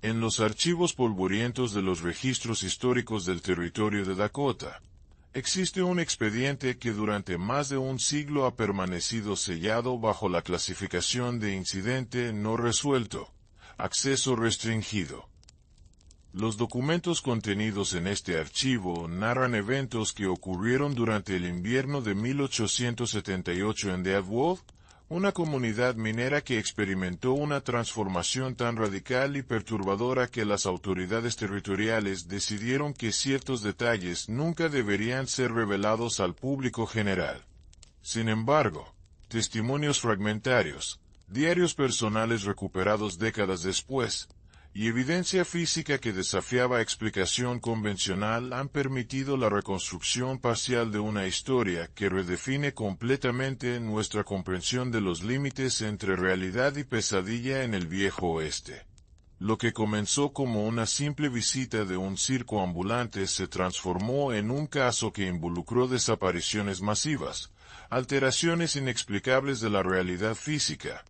En los archivos polvorientos de los registros históricos del territorio de Dakota, existe un expediente que durante más de un siglo ha permanecido sellado bajo la clasificación de incidente no resuelto, acceso restringido. Los documentos contenidos en este archivo narran eventos que ocurrieron durante el invierno de 1878 en Deadwood, una comunidad minera que experimentó una transformación tan radical y perturbadora que las autoridades territoriales decidieron que ciertos detalles nunca deberían ser revelados al público general. Sin embargo, testimonios fragmentarios, diarios personales recuperados décadas después, y evidencia física que desafiaba explicación convencional han permitido la reconstrucción parcial de una historia que redefine completamente nuestra comprensión de los límites entre realidad y pesadilla en el Viejo Oeste. Lo que comenzó como una simple visita de un circo ambulante se transformó en un caso que involucró desapariciones masivas, alteraciones inexplicables de la realidad física,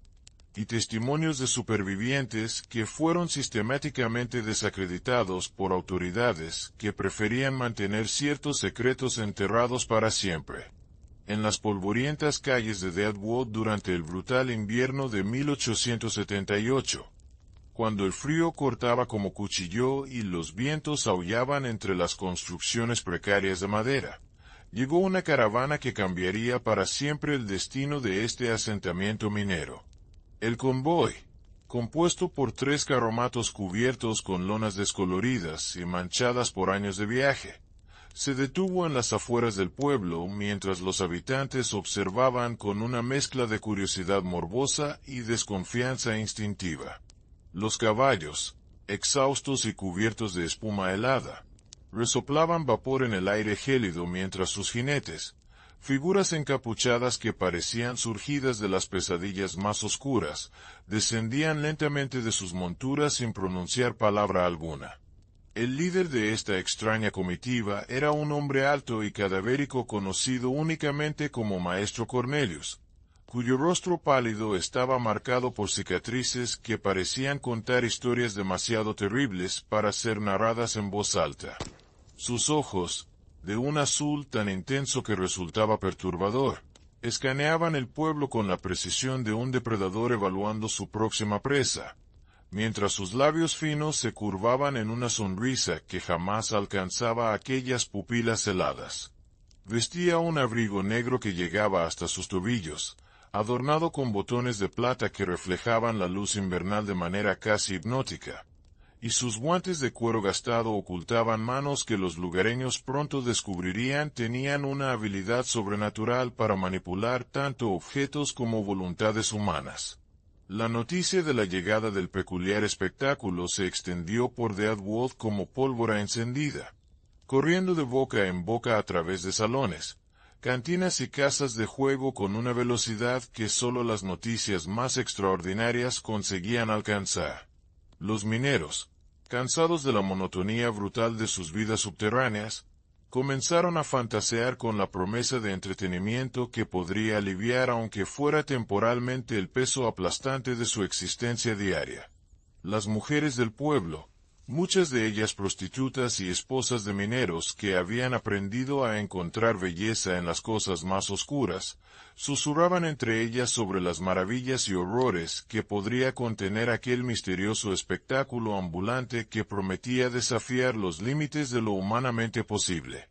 y testimonios de supervivientes que fueron sistemáticamente desacreditados por autoridades que preferían mantener ciertos secretos enterrados para siempre. En las polvorientas calles de Deadwood durante el brutal invierno de 1878, cuando el frío cortaba como cuchillo y los vientos aullaban entre las construcciones precarias de madera, llegó una caravana que cambiaría para siempre el destino de este asentamiento minero. El convoy, compuesto por 3 carromatos cubiertos con lonas descoloridas y manchadas por años de viaje, se detuvo en las afueras del pueblo mientras los habitantes observaban con una mezcla de curiosidad morbosa y desconfianza instintiva. Los caballos, exhaustos y cubiertos de espuma helada, resoplaban vapor en el aire gélido mientras sus jinetes, figuras encapuchadas que parecían surgidas de las pesadillas más oscuras, descendían lentamente de sus monturas sin pronunciar palabra alguna. El líder de esta extraña comitiva era un hombre alto y cadavérico conocido únicamente como Maestro Cornelius, cuyo rostro pálido estaba marcado por cicatrices que parecían contar historias demasiado terribles para ser narradas en voz alta. Sus ojos, de un azul tan intenso que resultaba perturbador, escaneaban el pueblo con la precisión de un depredador evaluando su próxima presa, mientras sus labios finos se curvaban en una sonrisa que jamás alcanzaba aquellas pupilas heladas. Vestía un abrigo negro que llegaba hasta sus tobillos, adornado con botones de plata que reflejaban la luz invernal de manera casi hipnótica, y sus guantes de cuero gastado ocultaban manos que los lugareños pronto descubrirían tenían una habilidad sobrenatural para manipular tanto objetos como voluntades humanas. La noticia de la llegada del peculiar espectáculo se extendió por Deadwood como pólvora encendida, corriendo de boca en boca a través de salones, cantinas y casas de juego con una velocidad que solo las noticias más extraordinarias conseguían alcanzar. Los mineros, cansados de la monotonía brutal de sus vidas subterráneas, comenzaron a fantasear con la promesa de entretenimiento que podría aliviar aunque fuera temporalmente el peso aplastante de su existencia diaria. Las mujeres del pueblo, muchas de ellas prostitutas y esposas de mineros que habían aprendido a encontrar belleza en las cosas más oscuras, susurraban entre ellas sobre las maravillas y horrores que podría contener aquel misterioso espectáculo ambulante que prometía desafiar los límites de lo humanamente posible.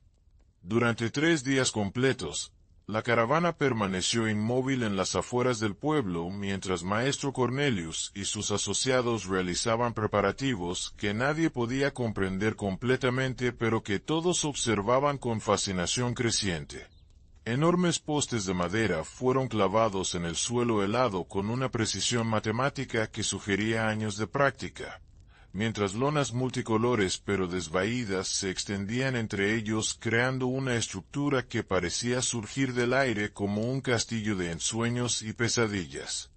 Durante 3 días completos, la caravana permaneció inmóvil en las afueras del pueblo mientras Maestro Cornelius y sus asociados realizaban preparativos que nadie podía comprender completamente pero que todos observaban con fascinación creciente. Enormes postes de madera fueron clavados en el suelo helado con una precisión matemática que sugería años de práctica, mientras lonas multicolores pero desvaídas se extendían entre ellos creando una estructura que parecía surgir del aire como un castillo de ensueños y pesadillas.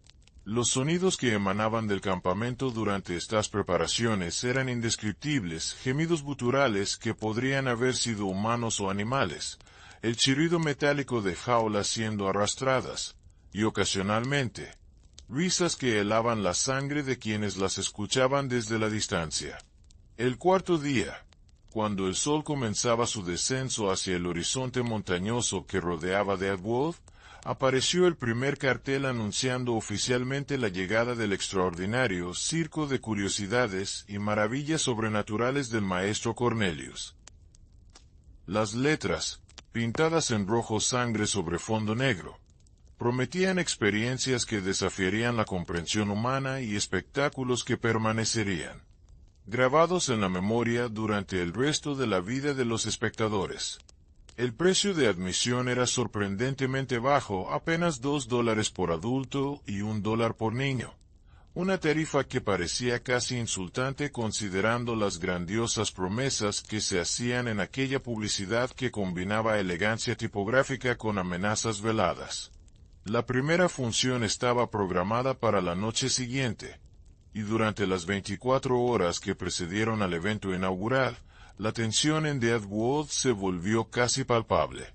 Los sonidos que emanaban del campamento durante estas preparaciones eran indescriptibles, gemidos guturales que podrían haber sido humanos o animales, el chirrido metálico de jaulas siendo arrastradas, y ocasionalmente, risas que helaban la sangre de quienes las escuchaban desde la distancia. El cuarto día, cuando el sol comenzaba su descenso hacia el horizonte montañoso que rodeaba Deadwood, apareció el primer cartel anunciando oficialmente la llegada del extraordinario circo de curiosidades y maravillas sobrenaturales del maestro Cornelius. Las letras, pintadas en rojo sangre sobre fondo negro, prometían experiencias que desafiarían la comprensión humana y espectáculos que permanecerían grabados en la memoria durante el resto de la vida de los espectadores. El precio de admisión era sorprendentemente bajo, apenas $2 por adulto y $1 por niño, una tarifa que parecía casi insultante considerando las grandiosas promesas que se hacían en aquella publicidad que combinaba elegancia tipográfica con amenazas veladas. La primera función estaba programada para la noche siguiente, y durante las 24 horas que precedieron al evento inaugural, la tensión en Deadwood se volvió casi palpable.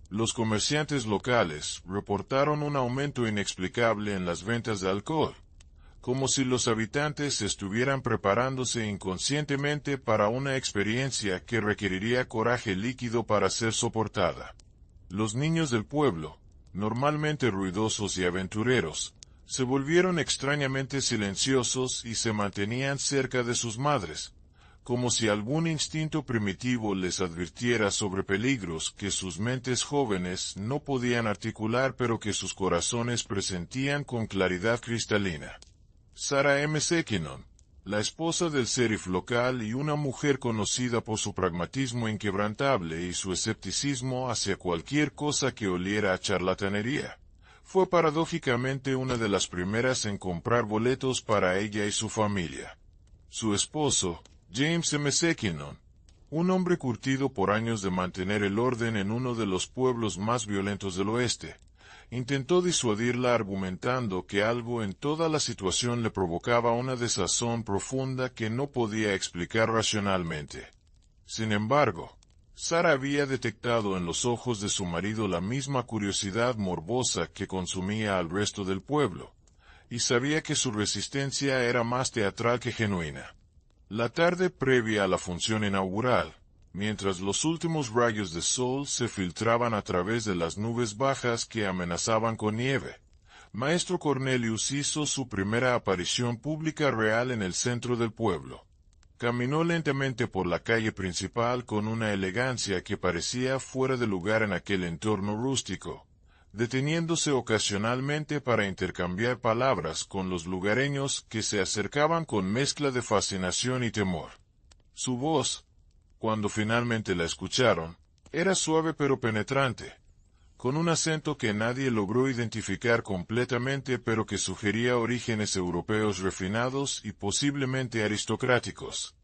Los comerciantes locales reportaron un aumento inexplicable en las ventas de alcohol, como si los habitantes estuvieran preparándose inconscientemente para una experiencia que requeriría coraje líquido para ser soportada. Los niños del pueblo, normalmente ruidosos y aventureros, se volvieron extrañamente silenciosos y se mantenían cerca de sus madres, como si algún instinto primitivo les advirtiera sobre peligros que sus mentes jóvenes no podían articular pero que sus corazones presentían con claridad cristalina. Sarah McKinnon, la esposa del sheriff local y una mujer conocida por su pragmatismo inquebrantable y su escepticismo hacia cualquier cosa que oliera a charlatanería, fue paradójicamente una de las primeras en comprar boletos para ella y su familia. Su esposo, James McKinnon, un hombre curtido por años de mantener el orden en uno de los pueblos más violentos del oeste, intentó disuadirla argumentando que algo en toda la situación le provocaba una desazón profunda que no podía explicar racionalmente. Sin embargo, Sarah había detectado en los ojos de su marido la misma curiosidad morbosa que consumía al resto del pueblo, y sabía que su resistencia era más teatral que genuina. La tarde previa a la función inaugural, mientras los últimos rayos de sol se filtraban a través de las nubes bajas que amenazaban con nieve, Maestro Cornelius hizo su primera aparición pública real en el centro del pueblo. Caminó lentamente por la calle principal con una elegancia que parecía fuera de lugar en aquel entorno rústico, deteniéndose ocasionalmente para intercambiar palabras con los lugareños que se acercaban con mezcla de fascinación y temor. Su voz, cuando finalmente la escucharon, era suave pero penetrante, con un acento que nadie logró identificar completamente pero que sugería orígenes europeos refinados y posiblemente aristocráticos.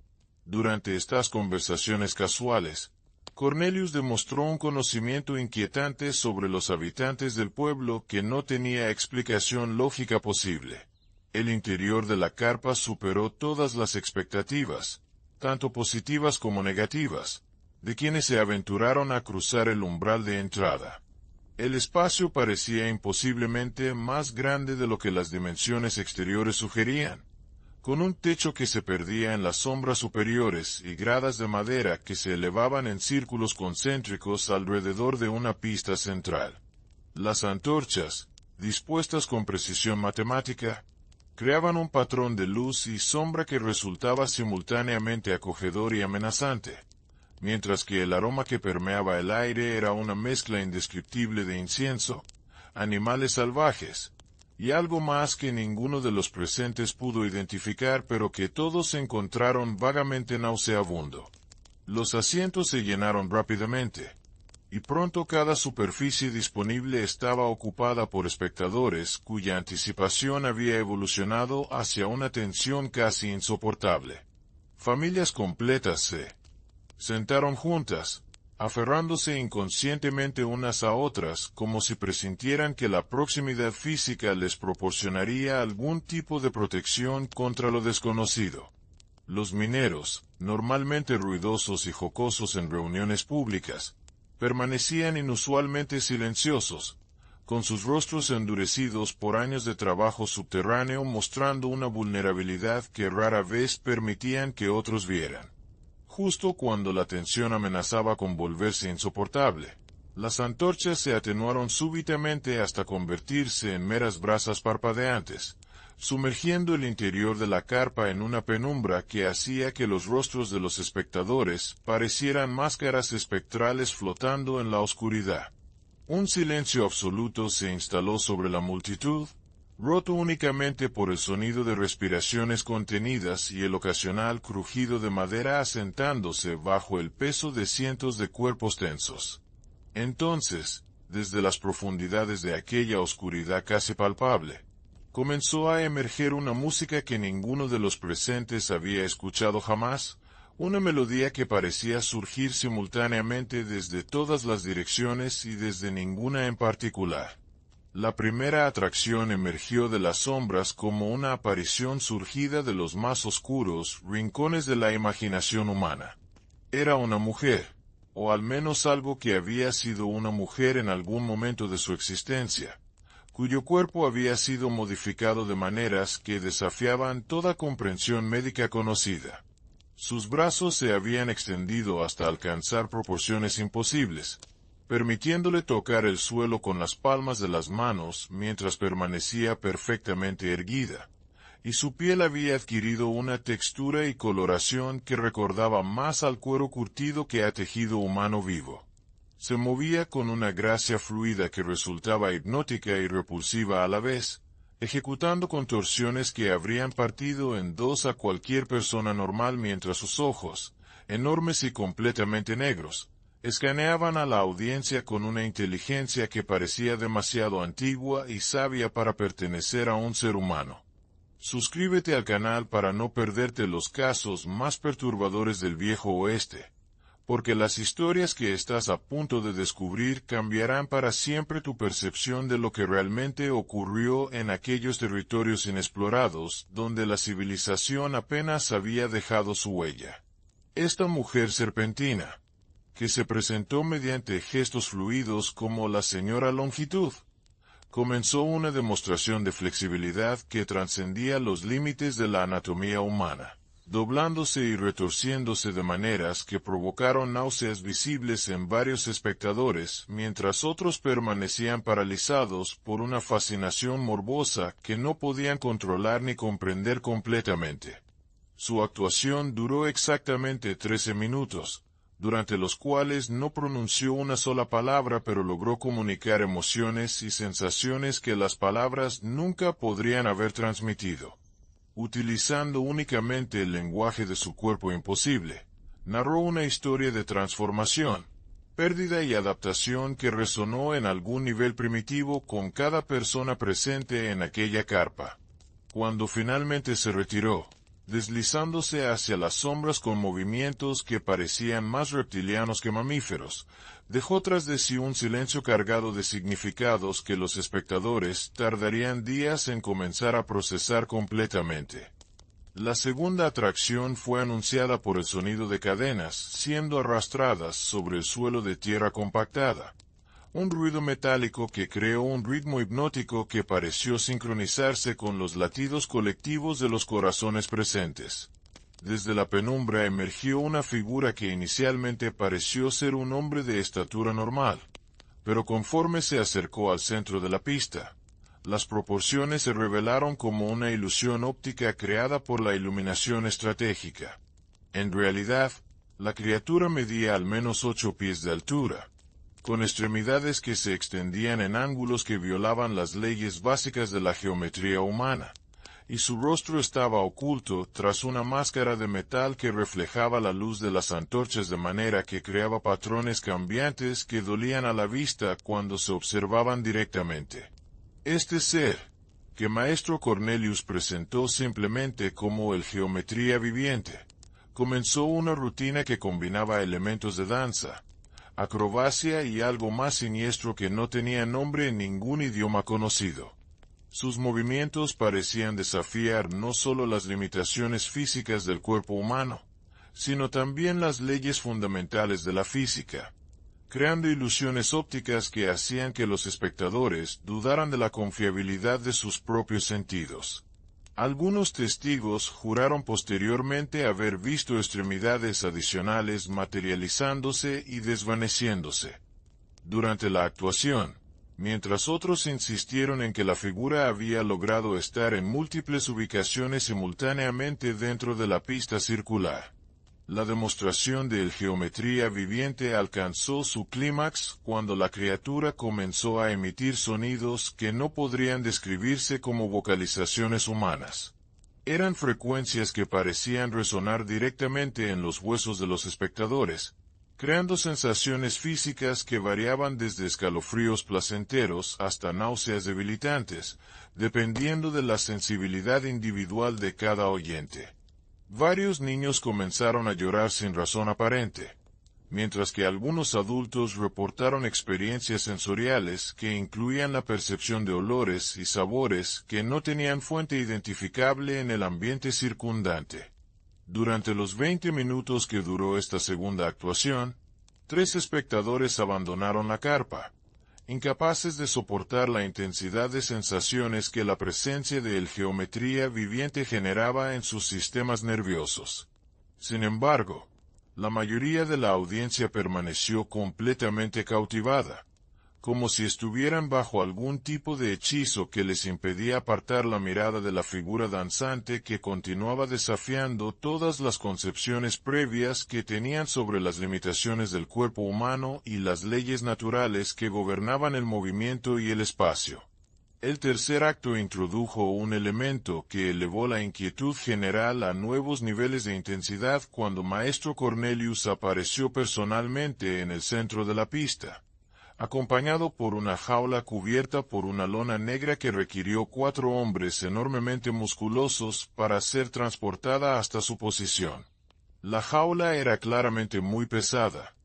Durante estas conversaciones casuales, Cornelius demostró un conocimiento inquietante sobre los habitantes del pueblo que no tenía explicación lógica posible. El interior de la carpa superó todas las expectativas, tanto positivas como negativas, de quienes se aventuraron a cruzar el umbral de entrada. El espacio parecía imposiblemente más grande de lo que las dimensiones exteriores sugerían, con un techo que se perdía en las sombras superiores y gradas de madera que se elevaban en círculos concéntricos alrededor de una pista central. Las antorchas, dispuestas con precisión matemática, creaban un patrón de luz y sombra que resultaba simultáneamente acogedor y amenazante, mientras que el aroma que permeaba el aire era una mezcla indescriptible de incienso, animales salvajes, y algo más que ninguno de los presentes pudo identificar pero que todos encontraron vagamente nauseabundo. Los asientos se llenaron rápidamente, y pronto cada superficie disponible estaba ocupada por espectadores cuya anticipación había evolucionado hacia una tensión casi insoportable. Familias completas se sentaron juntas, aferrándose inconscientemente unas a otras como si presintieran que la proximidad física les proporcionaría algún tipo de protección contra lo desconocido. Los mineros, normalmente ruidosos y jocosos en reuniones públicas, permanecían inusualmente silenciosos, con sus rostros endurecidos por años de trabajo subterráneo mostrando una vulnerabilidad que rara vez permitían que otros vieran. Justo cuando la tensión amenazaba con volverse insoportable, las antorchas se atenuaron súbitamente hasta convertirse en meras brasas parpadeantes, sumergiendo el interior de la carpa en una penumbra que hacía que los rostros de los espectadores parecieran máscaras espectrales flotando en la oscuridad. Un silencio absoluto se instaló sobre la multitud, roto únicamente por el sonido de respiraciones contenidas y el ocasional crujido de madera asentándose bajo el peso de cientos de cuerpos tensos. Entonces, desde las profundidades de aquella oscuridad casi palpable, comenzó a emerger una música que ninguno de los presentes había escuchado jamás, una melodía que parecía surgir simultáneamente desde todas las direcciones y desde ninguna en particular. La primera atracción emergió de las sombras como una aparición surgida de los más oscuros rincones de la imaginación humana. Era una mujer, o al menos algo que había sido una mujer en algún momento de su existencia, cuyo cuerpo había sido modificado de maneras que desafiaban toda comprensión médica conocida. Sus brazos se habían extendido hasta alcanzar proporciones imposibles, permitiéndole tocar el suelo con las palmas de las manos mientras permanecía perfectamente erguida, y su piel había adquirido una textura y coloración que recordaba más al cuero curtido que a tejido humano vivo. Se movía con una gracia fluida que resultaba hipnótica y repulsiva a la vez, ejecutando contorsiones que habrían partido en dos a cualquier persona normal mientras sus ojos, enormes y completamente negros, escaneaban a la audiencia con una inteligencia que parecía demasiado antigua y sabia para pertenecer a un ser humano. Suscríbete al canal para no perderte los casos más perturbadores del viejo oeste, porque las historias que estás a punto de descubrir cambiarán para siempre tu percepción de lo que realmente ocurrió en aquellos territorios inexplorados donde la civilización apenas había dejado su huella. Esta mujer serpentina, que se presentó mediante gestos fluidos como la señora Longitud, comenzó una demostración de flexibilidad que trascendía los límites de la anatomía humana, doblándose y retorciéndose de maneras que provocaron náuseas visibles en varios espectadores, mientras otros permanecían paralizados por una fascinación morbosa que no podían controlar ni comprender completamente. Su actuación duró exactamente 13 minutos, durante los cuales no pronunció una sola palabra pero logró comunicar emociones y sensaciones que las palabras nunca podrían haber transmitido. Utilizando únicamente el lenguaje de su cuerpo imposible, narró una historia de transformación, pérdida y adaptación que resonó en algún nivel primitivo con cada persona presente en aquella carpa. Cuando finalmente se retiró, deslizándose hacia las sombras con movimientos que parecían más reptilianos que mamíferos, dejó tras de sí un silencio cargado de significados que los espectadores tardarían días en comenzar a procesar completamente. La segunda atracción fue anunciada por el sonido de cadenas siendo arrastradas sobre el suelo de tierra compactada. Un ruido metálico que creó un ritmo hipnótico que pareció sincronizarse con los latidos colectivos de los corazones presentes. Desde la penumbra emergió una figura que inicialmente pareció ser un hombre de estatura normal, pero conforme se acercó al centro de la pista, las proporciones se revelaron como una ilusión óptica creada por la iluminación estratégica. En realidad, la criatura medía al menos 8 pies de altura, con extremidades que se extendían en ángulos que violaban las leyes básicas de la geometría humana, y su rostro estaba oculto tras una máscara de metal que reflejaba la luz de las antorchas de manera que creaba patrones cambiantes que dolían a la vista cuando se observaban directamente. Este ser, que Maestro Cornelius presentó simplemente como el geometría viviente, comenzó una rutina que combinaba elementos de danza, acrobacia y algo más siniestro que no tenía nombre en ningún idioma conocido. Sus movimientos parecían desafiar no solo las limitaciones físicas del cuerpo humano, sino también las leyes fundamentales de la física. creando ilusiones ópticas que hacían que los espectadores dudaran de la confiabilidad de sus propios sentidos. Algunos testigos juraron posteriormente haber visto extremidades adicionales materializándose y desvaneciéndose durante la actuación, mientras otros insistieron en que la figura había logrado estar en múltiples ubicaciones simultáneamente dentro de la pista circular. La demostración de geometría viviente alcanzó su clímax cuando la criatura comenzó a emitir sonidos que no podrían describirse como vocalizaciones humanas. Eran frecuencias que parecían resonar directamente en los huesos de los espectadores, creando sensaciones físicas que variaban desde escalofríos placenteros hasta náuseas debilitantes, dependiendo de la sensibilidad individual de cada oyente. Varios niños comenzaron a llorar sin razón aparente, mientras que algunos adultos reportaron experiencias sensoriales que incluían la percepción de olores y sabores que no tenían fuente identificable en el ambiente circundante. Durante los 20 minutos que duró esta segunda actuación, 3 espectadores abandonaron la carpa, incapaces de soportar la intensidad de sensaciones que la presencia de geometría viviente generaba en sus sistemas nerviosos. Sin embargo, la mayoría de la audiencia permaneció completamente cautivada, como si estuvieran bajo algún tipo de hechizo que les impedía apartar la mirada de la figura danzante que continuaba desafiando todas las concepciones previas que tenían sobre las limitaciones del cuerpo humano y las leyes naturales que gobernaban el movimiento y el espacio. El tercer acto introdujo un elemento que elevó la inquietud general a nuevos niveles de intensidad cuando Maestro Cornelius apareció personalmente en el centro de la pista, acompañado por una jaula cubierta por una lona negra que requirió 4 hombres enormemente musculosos para ser transportada hasta su posición. La jaula era claramente muy pesada,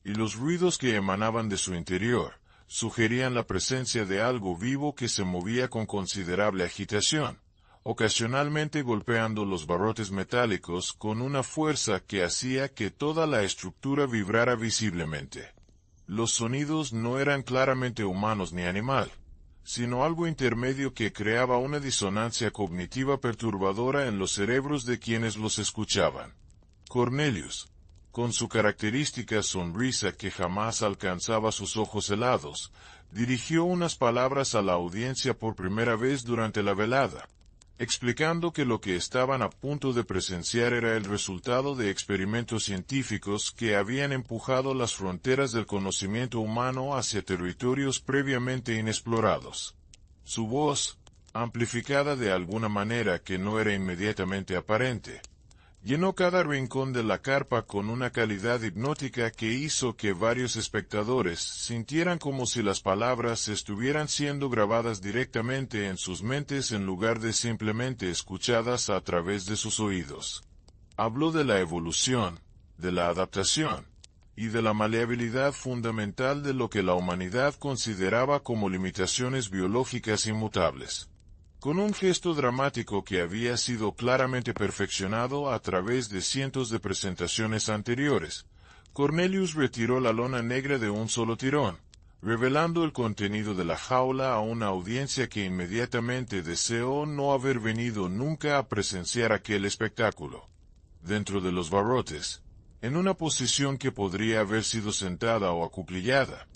y los ruidos que emanaban de su interior sugerían la presencia de algo vivo que se movía con considerable agitación, ocasionalmente golpeando los barrotes metálicos con una fuerza que hacía que toda la estructura vibrara visiblemente. Los sonidos no eran claramente humanos ni animal, sino algo intermedio que creaba una disonancia cognitiva perturbadora en los cerebros de quienes los escuchaban. Cornelius, con su característica sonrisa que jamás alcanzaba sus ojos helados, dirigió unas palabras a la audiencia por primera vez durante la velada, explicando que lo que estaban a punto de presenciar era el resultado de experimentos científicos que habían empujado las fronteras del conocimiento humano hacia territorios previamente inexplorados. Su voz, amplificada de alguna manera que no era inmediatamente aparente, llenó cada rincón de la carpa con una calidad hipnótica que hizo que varios espectadores sintieran como si las palabras estuvieran siendo grabadas directamente en sus mentes en lugar de simplemente escuchadas a través de sus oídos. Habló de la evolución, de la adaptación, y de la maleabilidad fundamental de lo que la humanidad consideraba como limitaciones biológicas inmutables. Con un gesto dramático que había sido claramente perfeccionado a través de cientos de presentaciones anteriores, Cornelius retiró la lona negra de un solo tirón, revelando el contenido de la jaula a una audiencia que inmediatamente deseó no haber venido nunca a presenciar aquel espectáculo. Dentro de los barrotes, en una posición que podría haber sido sentada o acuclillada,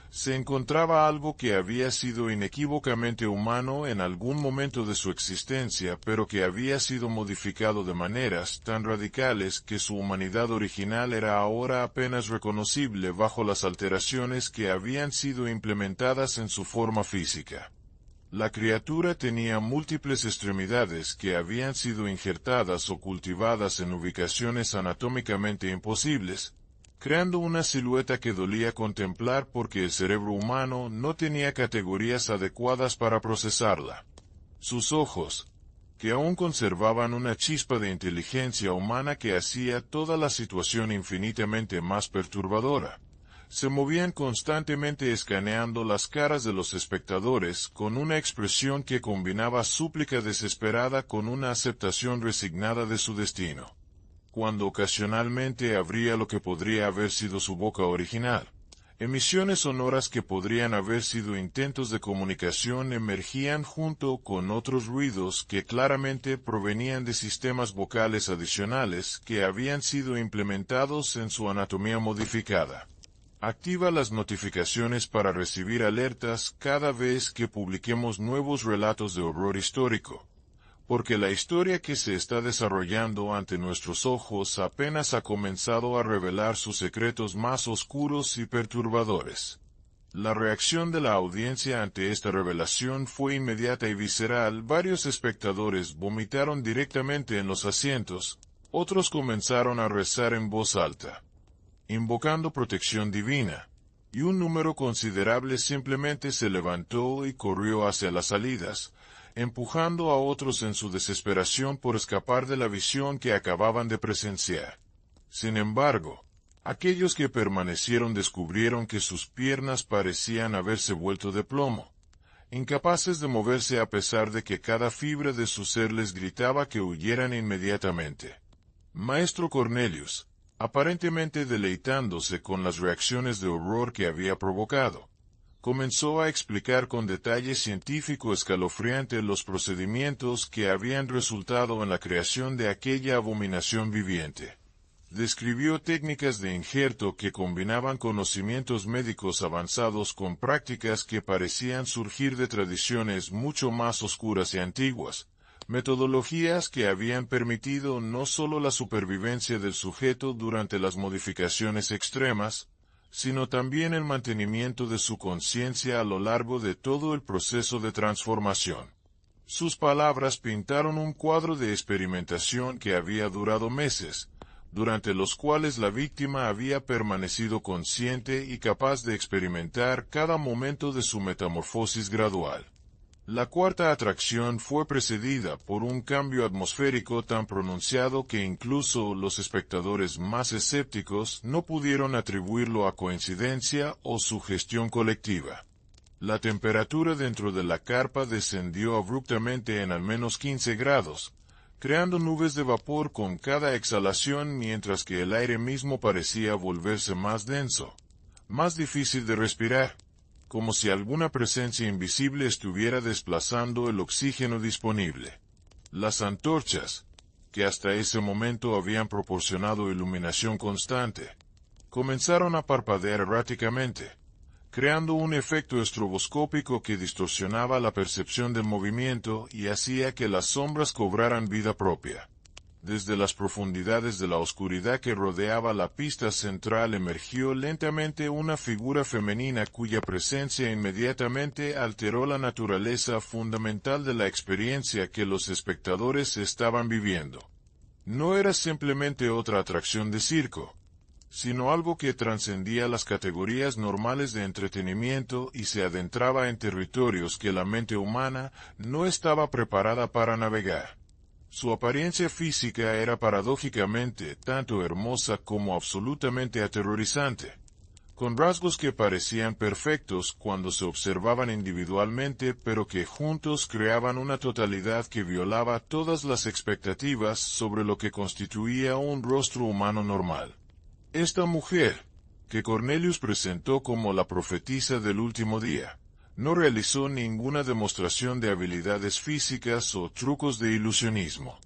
se encontraba algo que había sido inequívocamente humano en algún momento de su existencia, pero que había sido modificado de maneras tan radicales que su humanidad original era ahora apenas reconocible bajo las alteraciones que habían sido implementadas en su forma física. La criatura tenía múltiples extremidades que habían sido injertadas o cultivadas en ubicaciones anatómicamente imposibles, creando una silueta que dolía contemplar porque el cerebro humano no tenía categorías adecuadas para procesarla. Sus ojos, que aún conservaban una chispa de inteligencia humana que hacía toda la situación infinitamente más perturbadora, se movían constantemente escaneando las caras de los espectadores con una expresión que combinaba súplica desesperada con una aceptación resignada de su destino. Cuando ocasionalmente abría lo que podría haber sido su boca original, Emisiones sonoras que podrían haber sido intentos de comunicación emergían junto con otros ruidos que claramente provenían de sistemas vocales adicionales que habían sido implementados en su anatomía modificada. Activa las notificaciones para recibir alertas cada vez que publiquemos nuevos relatos de horror histórico, porque la historia que se está desarrollando ante nuestros ojos apenas ha comenzado a revelar sus secretos más oscuros y perturbadores. La reacción de la audiencia ante esta revelación fue inmediata y visceral. Varios espectadores vomitaron directamente en los asientos, otros comenzaron a rezar en voz alta, invocando protección divina, y un número considerable simplemente se levantó y corrió hacia las salidas, empujando a otros en su desesperación por escapar de la visión que acababan de presenciar. Sin embargo, aquellos que permanecieron descubrieron que sus piernas parecían haberse vuelto de plomo, incapaces de moverse a pesar de que cada fibra de su ser les gritaba que huyeran inmediatamente. Maestro Cornelius, aparentemente deleitándose con las reacciones de horror que había provocado, comenzó a explicar con detalle científico escalofriante los procedimientos que habían resultado en la creación de aquella abominación viviente. Describió técnicas de injerto que combinaban conocimientos médicos avanzados con prácticas que parecían surgir de tradiciones mucho más oscuras y antiguas, metodologías que habían permitido no solo la supervivencia del sujeto durante las modificaciones extremas, sino también el mantenimiento de su conciencia a lo largo de todo el proceso de transformación. Sus palabras pintaron un cuadro de experimentación que había durado meses, durante los cuales la víctima había permanecido consciente y capaz de experimentar cada momento de su metamorfosis gradual. La cuarta atracción fue precedida por un cambio atmosférico tan pronunciado que incluso los espectadores más escépticos no pudieron atribuirlo a coincidencia o sugestión colectiva. La temperatura dentro de la carpa descendió abruptamente en al menos 15 grados, creando nubes de vapor con cada exhalación mientras que el aire mismo parecía volverse más denso, más difícil de respirar, como si alguna presencia invisible estuviera desplazando el oxígeno disponible. Las antorchas, que hasta ese momento habían proporcionado iluminación constante, comenzaron a parpadear erráticamente, creando un efecto estroboscópico que distorsionaba la percepción del movimiento y hacía que las sombras cobraran vida propia. Desde las profundidades de la oscuridad que rodeaba la pista central emergió lentamente una figura femenina cuya presencia inmediatamente alteró la naturaleza fundamental de la experiencia que los espectadores estaban viviendo. No era simplemente otra atracción de circo, sino algo que trascendía las categorías normales de entretenimiento y se adentraba en territorios que la mente humana no estaba preparada para navegar. Su apariencia física era paradójicamente tanto hermosa como absolutamente aterrorizante, con rasgos que parecían perfectos cuando se observaban individualmente pero que juntos creaban una totalidad que violaba todas las expectativas sobre lo que constituía un rostro humano normal. Esta mujer, que Cornelius presentó como la profetisa del último día, no realizó ninguna demostración de habilidades físicas o trucos de ilusionismo.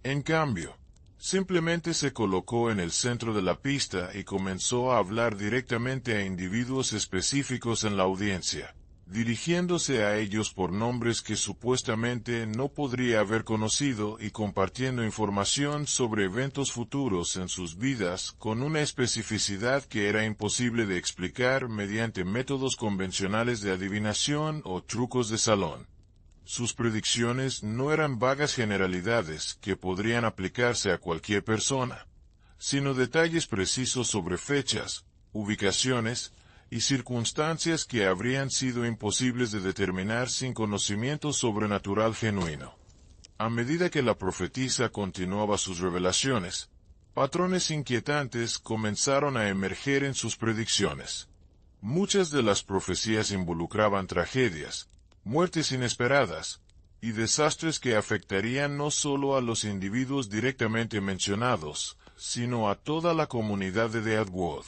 En cambio, simplemente se colocó en el centro de la pista y comenzó a hablar directamente a individuos específicos en la audiencia, dirigiéndose a ellos por nombres que supuestamente no podría haber conocido y compartiendo información sobre eventos futuros en sus vidas con una especificidad que era imposible de explicar mediante métodos convencionales de adivinación o trucos de salón. Sus predicciones no eran vagas generalidades que podrían aplicarse a cualquier persona, sino detalles precisos sobre fechas, ubicaciones, y circunstancias que habrían sido imposibles de determinar sin conocimiento sobrenatural genuino. A medida que la profetisa continuaba sus revelaciones, patrones inquietantes comenzaron a emerger en sus predicciones. Muchas de las profecías involucraban tragedias, muertes inesperadas, y desastres que afectarían no solo a los individuos directamente mencionados, sino a toda la comunidad de Deadwood.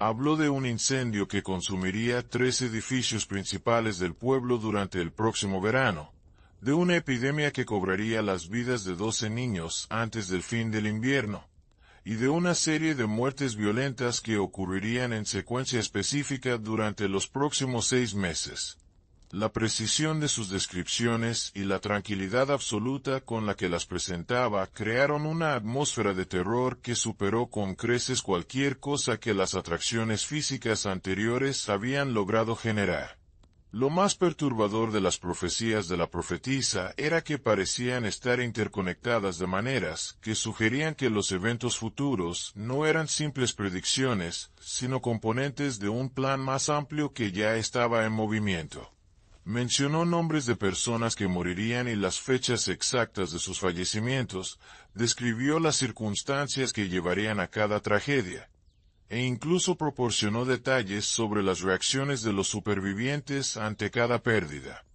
Habló de un incendio que consumiría 3 edificios principales del pueblo durante el próximo verano, de una epidemia que cobraría las vidas de 12 niños antes del fin del invierno, y de una serie de muertes violentas que ocurrirían en secuencia específica durante los próximos 6 meses. La precisión de sus descripciones y la tranquilidad absoluta con la que las presentaba crearon una atmósfera de terror que superó con creces cualquier cosa que las atracciones físicas anteriores habían logrado generar. Lo más perturbador de las profecías de la profetisa era que parecían estar interconectadas de maneras que sugerían que los eventos futuros no eran simples predicciones, sino componentes de un plan más amplio que ya estaba en movimiento. Mencionó nombres de personas que morirían y las fechas exactas de sus fallecimientos, describió las circunstancias que llevarían a cada tragedia, e incluso proporcionó detalles sobre las reacciones de los supervivientes ante cada pérdida.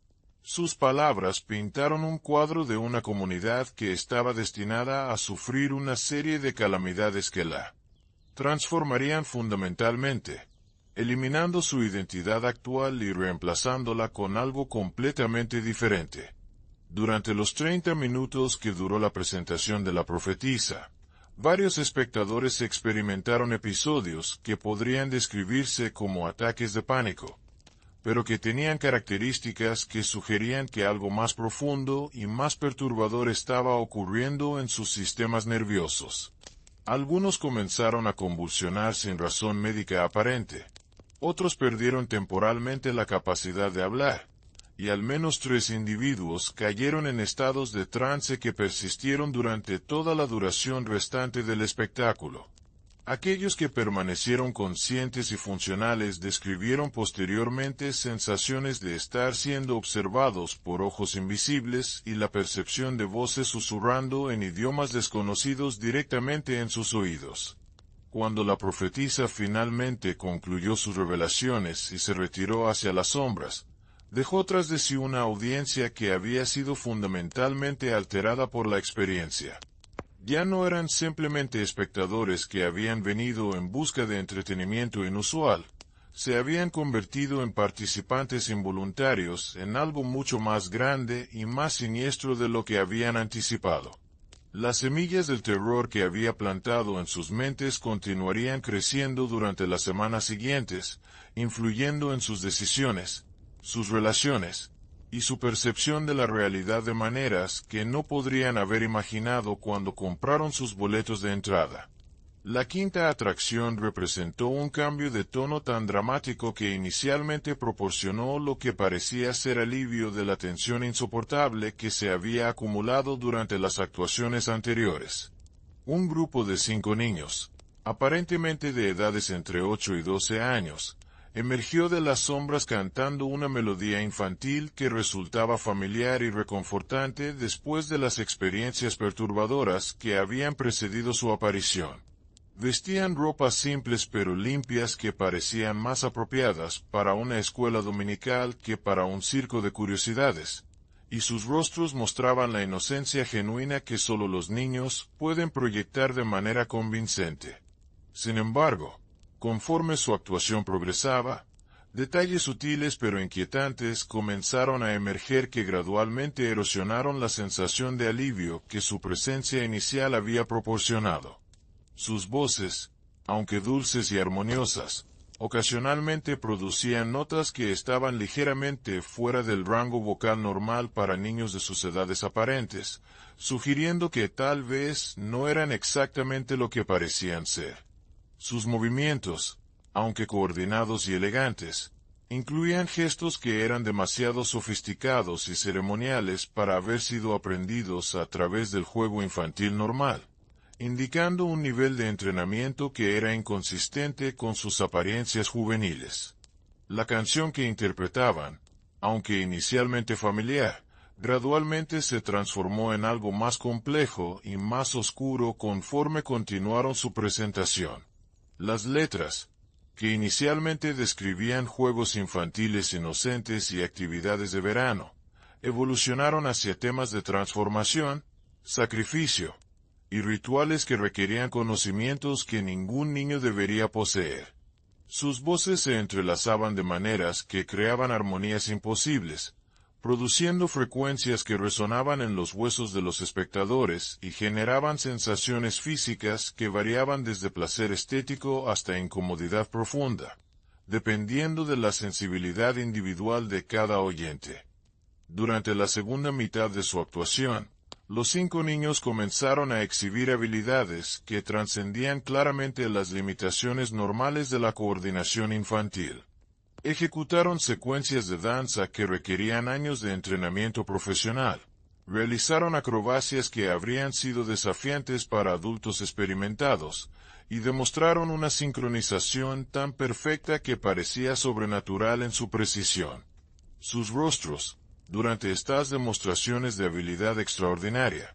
Sus palabras pintaron un cuadro de una comunidad que estaba destinada a sufrir una serie de calamidades que la transformarían fundamentalmente, eliminando su identidad actual y reemplazándola con algo completamente diferente. Durante los 30 minutos que duró la presentación de la profetisa, varios espectadores experimentaron episodios que podrían describirse como ataques de pánico, pero que tenían características que sugerían que algo más profundo y más perturbador estaba ocurriendo en sus sistemas nerviosos. Algunos comenzaron a convulsionar sin razón médica aparente. Otros perdieron temporalmente la capacidad de hablar, y al menos 3 individuos cayeron en estados de trance que persistieron durante toda la duración restante del espectáculo. Aquellos que permanecieron conscientes y funcionales describieron posteriormente sensaciones de estar siendo observados por ojos invisibles y la percepción de voces susurrando en idiomas desconocidos directamente en sus oídos. Cuando la profetisa finalmente concluyó sus revelaciones y se retiró hacia las sombras, dejó tras de sí una audiencia que había sido fundamentalmente alterada por la experiencia. Ya no eran simplemente espectadores que habían venido en busca de entretenimiento inusual, se habían convertido en participantes involuntarios en algo mucho más grande y más siniestro de lo que habían anticipado. Las semillas del terror que había plantado en sus mentes continuarían creciendo durante las semanas siguientes, influyendo en sus decisiones, sus relaciones, y su percepción de la realidad de maneras que no podrían haber imaginado cuando compraron sus boletos de entrada. La quinta atracción representó un cambio de tono tan dramático que inicialmente proporcionó lo que parecía ser alivio de la tensión insoportable que se había acumulado durante las actuaciones anteriores. Un grupo de 5 niños, aparentemente de edades entre 8 y 12 años, emergió de las sombras cantando una melodía infantil que resultaba familiar y reconfortante después de las experiencias perturbadoras que habían precedido su aparición. Vestían ropas simples pero limpias que parecían más apropiadas para una escuela dominical que para un circo de curiosidades, y sus rostros mostraban la inocencia genuina que solo los niños pueden proyectar de manera convincente. Sin embargo, conforme su actuación progresaba, detalles sutiles pero inquietantes comenzaron a emerger que gradualmente erosionaron la sensación de alivio que su presencia inicial había proporcionado. Sus voces, aunque dulces y armoniosas, ocasionalmente producían notas que estaban ligeramente fuera del rango vocal normal para niños de sus edades aparentes, sugiriendo que tal vez no eran exactamente lo que parecían ser. Sus movimientos, aunque coordinados y elegantes, incluían gestos que eran demasiado sofisticados y ceremoniales para haber sido aprendidos a través del juego infantil normal, indicando un nivel de entrenamiento que era inconsistente con sus apariencias juveniles. La canción que interpretaban, aunque inicialmente familiar, gradualmente se transformó en algo más complejo y más oscuro conforme continuaron su presentación. Las letras, que inicialmente describían juegos infantiles inocentes y actividades de verano, evolucionaron hacia temas de transformación, sacrificio, y rituales que requerían conocimientos que ningún niño debería poseer. Sus voces se entrelazaban de maneras que creaban armonías imposibles, produciendo frecuencias que resonaban en los huesos de los espectadores y generaban sensaciones físicas que variaban desde placer estético hasta incomodidad profunda, dependiendo de la sensibilidad individual de cada oyente. Durante la segunda mitad de su actuación, los 5 niños comenzaron a exhibir habilidades que trascendían claramente las limitaciones normales de la coordinación infantil. Ejecutaron secuencias de danza que requerían años de entrenamiento profesional. Realizaron acrobacias que habrían sido desafiantes para adultos experimentados, y demostraron una sincronización tan perfecta que parecía sobrenatural en su precisión. Sus rostros, durante estas demostraciones de habilidad extraordinaria,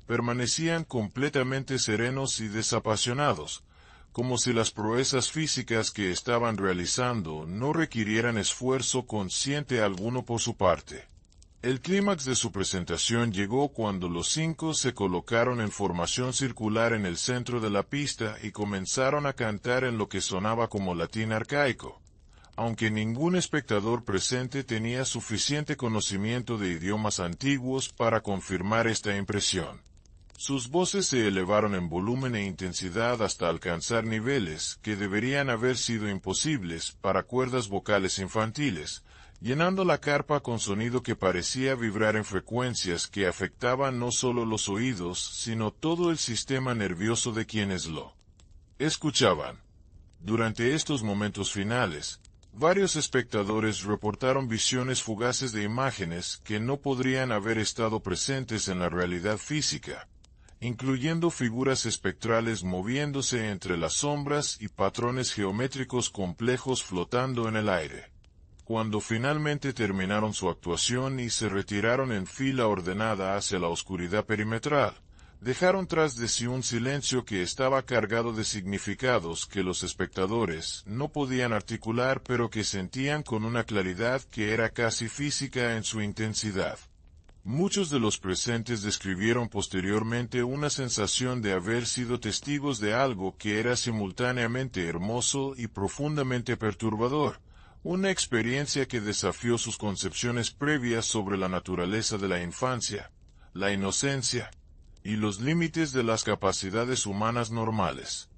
permanecían completamente serenos y desapasionados, como si las proezas físicas que estaban realizando no requirieran esfuerzo consciente alguno por su parte. El clímax de su presentación llegó cuando los 5 se colocaron en formación circular en el centro de la pista y comenzaron a cantar en lo que sonaba como latín arcaico, aunque ningún espectador presente tenía suficiente conocimiento de idiomas antiguos para confirmar esta impresión. Sus voces se elevaron en volumen e intensidad hasta alcanzar niveles que deberían haber sido imposibles para cuerdas vocales infantiles, llenando la carpa con sonido que parecía vibrar en frecuencias que afectaban no solo los oídos, sino todo el sistema nervioso de quienes lo escuchaban. Durante estos momentos finales, varios espectadores reportaron visiones fugaces de imágenes que no podrían haber estado presentes en la realidad física, incluyendo figuras espectrales moviéndose entre las sombras y patrones geométricos complejos flotando en el aire. Cuando finalmente terminaron su actuación y se retiraron en fila ordenada hacia la oscuridad perimetral, dejaron tras de sí un silencio que estaba cargado de significados que los espectadores no podían articular pero que sentían con una claridad que era casi física en su intensidad. Muchos de los presentes describieron posteriormente una sensación de haber sido testigos de algo que era simultáneamente hermoso y profundamente perturbador, una experiencia que desafió sus concepciones previas sobre la naturaleza de la infancia, la inocencia, y los límites de las capacidades humanas normales.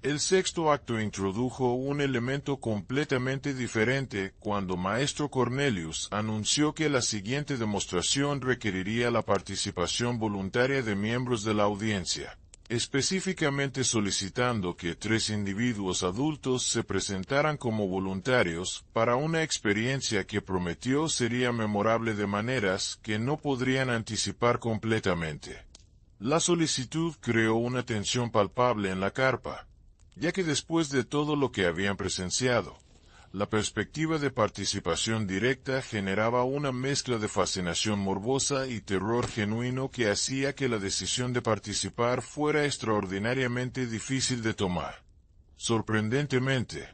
El sexto acto introdujo un elemento completamente diferente cuando Maestro Cornelius anunció que la siguiente demostración requeriría la participación voluntaria de miembros de la audiencia, específicamente solicitando que 3 individuos adultos se presentaran como voluntarios para una experiencia que prometió sería memorable de maneras que no podrían anticipar completamente. La solicitud creó una tensión palpable en la carpa, ya que después de todo lo que habían presenciado, la perspectiva de participación directa generaba una mezcla de fascinación morbosa y terror genuino que hacía que la decisión de participar fuera extraordinariamente difícil de tomar. Sorprendentemente,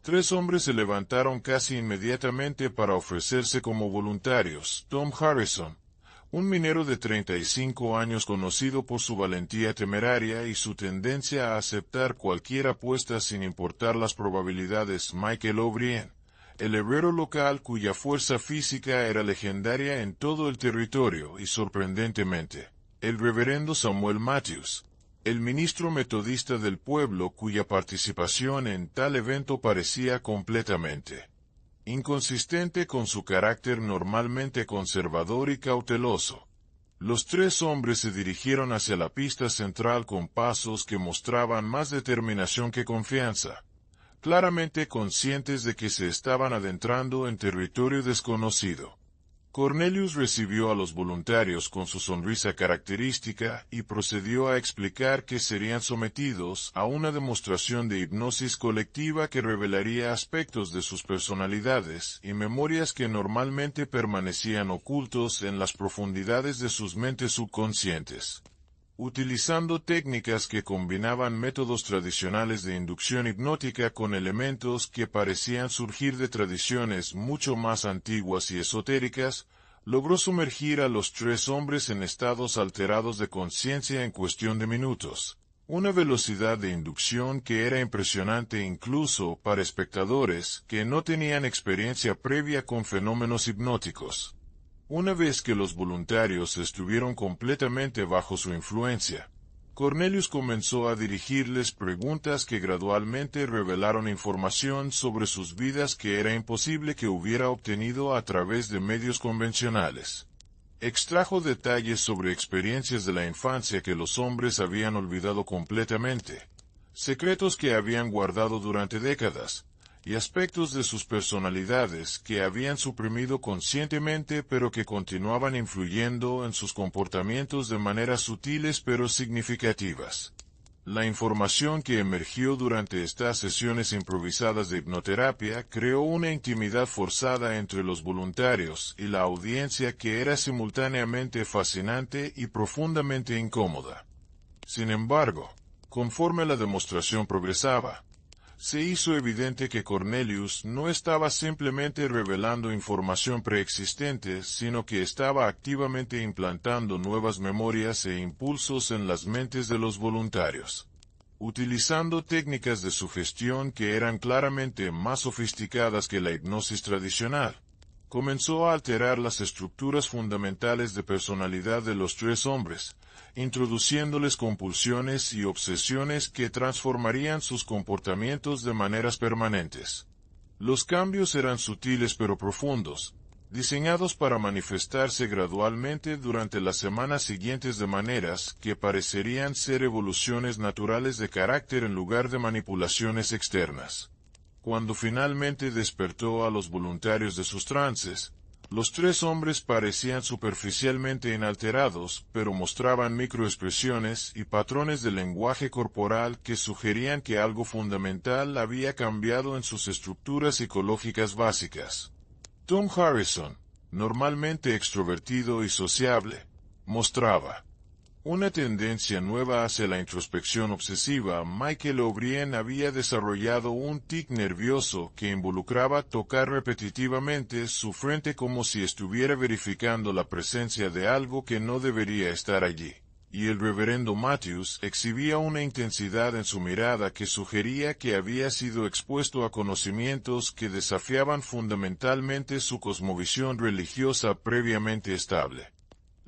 3 hombres se levantaron casi inmediatamente para ofrecerse como voluntarios. Tom Harrison, un minero de 35 años conocido por su valentía temeraria y su tendencia a aceptar cualquier apuesta sin importar las probabilidades. Michael O'Brien, el herrero local cuya fuerza física era legendaria en todo el territorio y sorprendentemente, el reverendo Samuel Matthews, el ministro metodista del pueblo cuya participación en tal evento parecía completamente inconsistente con su carácter normalmente conservador y cauteloso. Los 3 hombres se dirigieron hacia la pista central con pasos que mostraban más determinación que confianza, claramente conscientes de que se estaban adentrando en territorio desconocido. Cornelius recibió a los voluntarios con su sonrisa característica y procedió a explicar que serían sometidos a una demostración de hipnosis colectiva que revelaría aspectos de sus personalidades y memorias que normalmente permanecían ocultos en las profundidades de sus mentes subconscientes. Utilizando técnicas que combinaban métodos tradicionales de inducción hipnótica con elementos que parecían surgir de tradiciones mucho más antiguas y esotéricas, logró sumergir a los 3 hombres en estados alterados de conciencia en cuestión de minutos. Una velocidad de inducción que era impresionante incluso para espectadores que no tenían experiencia previa con fenómenos hipnóticos. Una vez que los voluntarios estuvieron completamente bajo su influencia, Cornelius comenzó a dirigirles preguntas que gradualmente revelaron información sobre sus vidas que era imposible que hubiera obtenido a través de medios convencionales. Extrajo detalles sobre experiencias de la infancia que los hombres habían olvidado completamente, secretos que habían guardado durante décadas, y aspectos de sus personalidades que habían suprimido conscientemente pero que continuaban influyendo en sus comportamientos de maneras sutiles pero significativas. La información que emergió durante estas sesiones improvisadas de hipnoterapia creó una intimidad forzada entre los voluntarios y la audiencia que era simultáneamente fascinante y profundamente incómoda. Sin embargo, conforme la demostración progresaba, se hizo evidente que Cornelius no estaba simplemente revelando información preexistente, sino que estaba activamente implantando nuevas memorias e impulsos en las mentes de los voluntarios. Utilizando técnicas de sugestión que eran claramente más sofisticadas que la hipnosis tradicional, comenzó a alterar las estructuras fundamentales de personalidad de los tres hombres, introduciéndoles compulsiones y obsesiones que transformarían sus comportamientos de maneras permanentes. Los cambios eran sutiles pero profundos, diseñados para manifestarse gradualmente durante las semanas siguientes de maneras que parecerían ser evoluciones naturales de carácter en lugar de manipulaciones externas. Cuando finalmente despertó a los voluntarios de sus trances, los tres hombres parecían superficialmente inalterados, pero mostraban microexpresiones y patrones de lenguaje corporal que sugerían que algo fundamental había cambiado en sus estructuras psicológicas básicas. Tom Harrison, normalmente extrovertido y sociable, mostraba una tendencia nueva hacia la introspección obsesiva. Michael O'Brien había desarrollado un tic nervioso que involucraba tocar repetitivamente su frente como si estuviera verificando la presencia de algo que no debería estar allí. Y el reverendo Matthews exhibía una intensidad en su mirada que sugería que había sido expuesto a conocimientos que desafiaban fundamentalmente su cosmovisión religiosa previamente estable.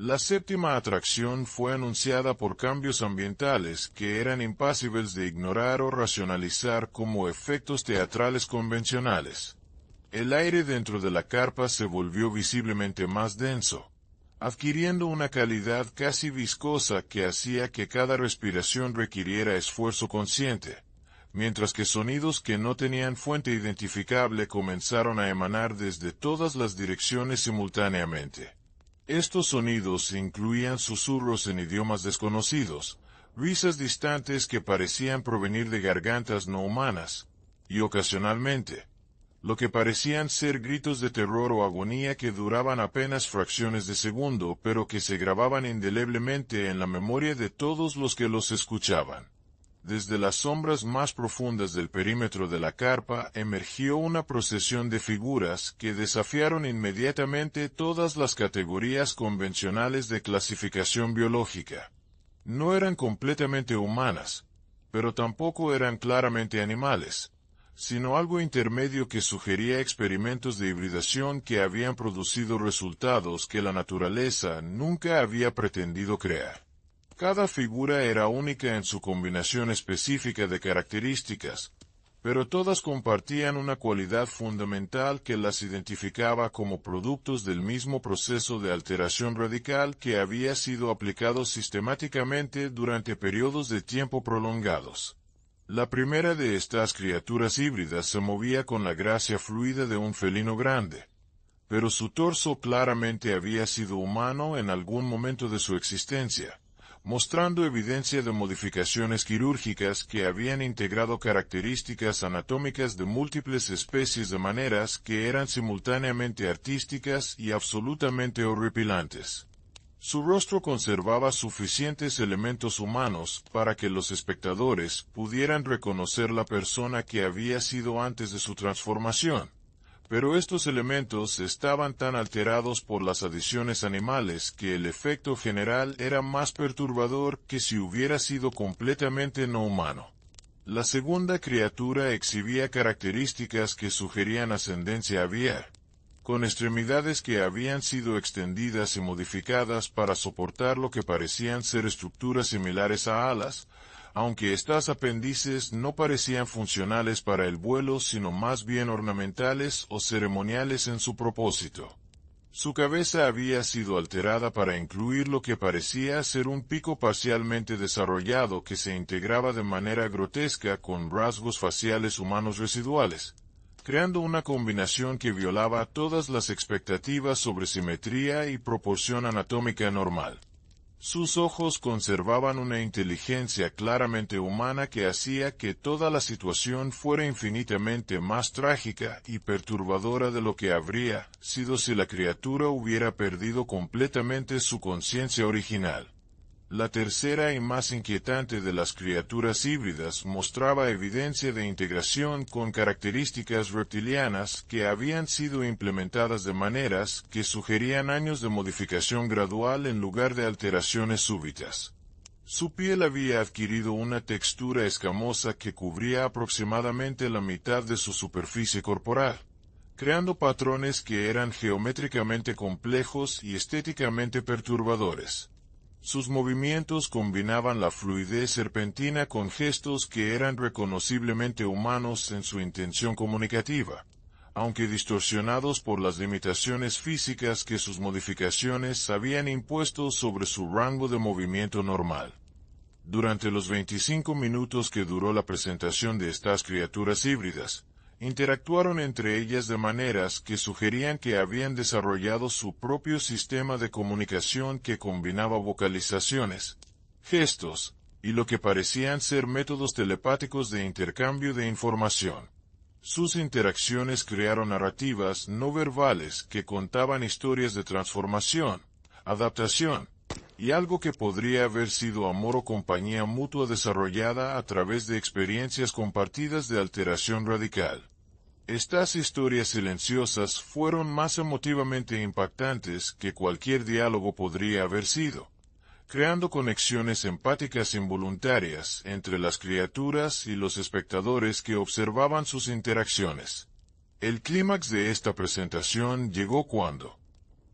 La séptima atracción fue anunciada por cambios ambientales que eran imposibles de ignorar o racionalizar como efectos teatrales convencionales. El aire dentro de la carpa se volvió visiblemente más denso, adquiriendo una calidad casi viscosa que hacía que cada respiración requiriera esfuerzo consciente, mientras que sonidos que no tenían fuente identificable comenzaron a emanar desde todas las direcciones simultáneamente. Estos sonidos incluían susurros en idiomas desconocidos, risas distantes que parecían provenir de gargantas no humanas, y ocasionalmente, lo que parecían ser gritos de terror o agonía que duraban apenas fracciones de segundo, pero que se grababan indeleblemente en la memoria de todos los que los escuchaban. Desde las sombras más profundas del perímetro de la carpa emergió una procesión de figuras que desafiaron inmediatamente todas las categorías convencionales de clasificación biológica. No eran completamente humanas, pero tampoco eran claramente animales, sino algo intermedio que sugería experimentos de hibridación que habían producido resultados que la naturaleza nunca había pretendido crear. Cada figura era única en su combinación específica de características, pero todas compartían una cualidad fundamental que las identificaba como productos del mismo proceso de alteración radical que había sido aplicado sistemáticamente durante periodos de tiempo prolongados. La primera de estas criaturas híbridas se movía con la gracia fluida de un felino grande, pero su torso claramente había sido humano en algún momento de su existencia, mostrando evidencia de modificaciones quirúrgicas que habían integrado características anatómicas de múltiples especies de maneras que eran simultáneamente artísticas y absolutamente horripilantes. Su rostro conservaba suficientes elementos humanos para que los espectadores pudieran reconocer la persona que había sido antes de su transformación, Pero estos elementos estaban tan alterados por las adiciones animales que el efecto general era más perturbador que si hubiera sido completamente no humano. La segunda criatura exhibía características que sugerían ascendencia aviar, con extremidades que habían sido extendidas y modificadas para soportar lo que parecían ser estructuras similares a alas, aunque estas apéndices no parecían funcionales para el vuelo sino más bien ornamentales o ceremoniales en su propósito. Su cabeza había sido alterada para incluir lo que parecía ser un pico parcialmente desarrollado que se integraba de manera grotesca con rasgos faciales humanos residuales, creando una combinación que violaba todas las expectativas sobre simetría y proporción anatómica normal. Sus ojos conservaban una inteligencia claramente humana que hacía que toda la situación fuera infinitamente más trágica y perturbadora de lo que habría sido si la criatura hubiera perdido completamente su conciencia original. La tercera y más inquietante de las criaturas híbridas mostraba evidencia de integración con características reptilianas que habían sido implementadas de maneras que sugerían años de modificación gradual en lugar de alteraciones súbitas. Su piel había adquirido una textura escamosa que cubría aproximadamente la mitad de su superficie corporal, creando patrones que eran geométricamente complejos y estéticamente perturbadores. Sus movimientos combinaban la fluidez serpentina con gestos que eran reconociblemente humanos en su intención comunicativa, aunque distorsionados por las limitaciones físicas que sus modificaciones habían impuesto sobre su rango de movimiento normal. Durante los 25 minutos que duró la presentación de estas criaturas híbridas, interactuaron entre ellas de maneras que sugerían que habían desarrollado su propio sistema de comunicación que combinaba vocalizaciones, gestos, y lo que parecían ser métodos telepáticos de intercambio de información. Sus interacciones crearon narrativas no verbales que contaban historias de transformación, adaptación, y algo que podría haber sido amor o compañía mutua desarrollada a través de experiencias compartidas de alteración radical. Estas historias silenciosas fueron más emotivamente impactantes que cualquier diálogo podría haber sido, creando conexiones empáticas involuntarias entre las criaturas y los espectadores que observaban sus interacciones. El clímax de esta presentación llegó cuando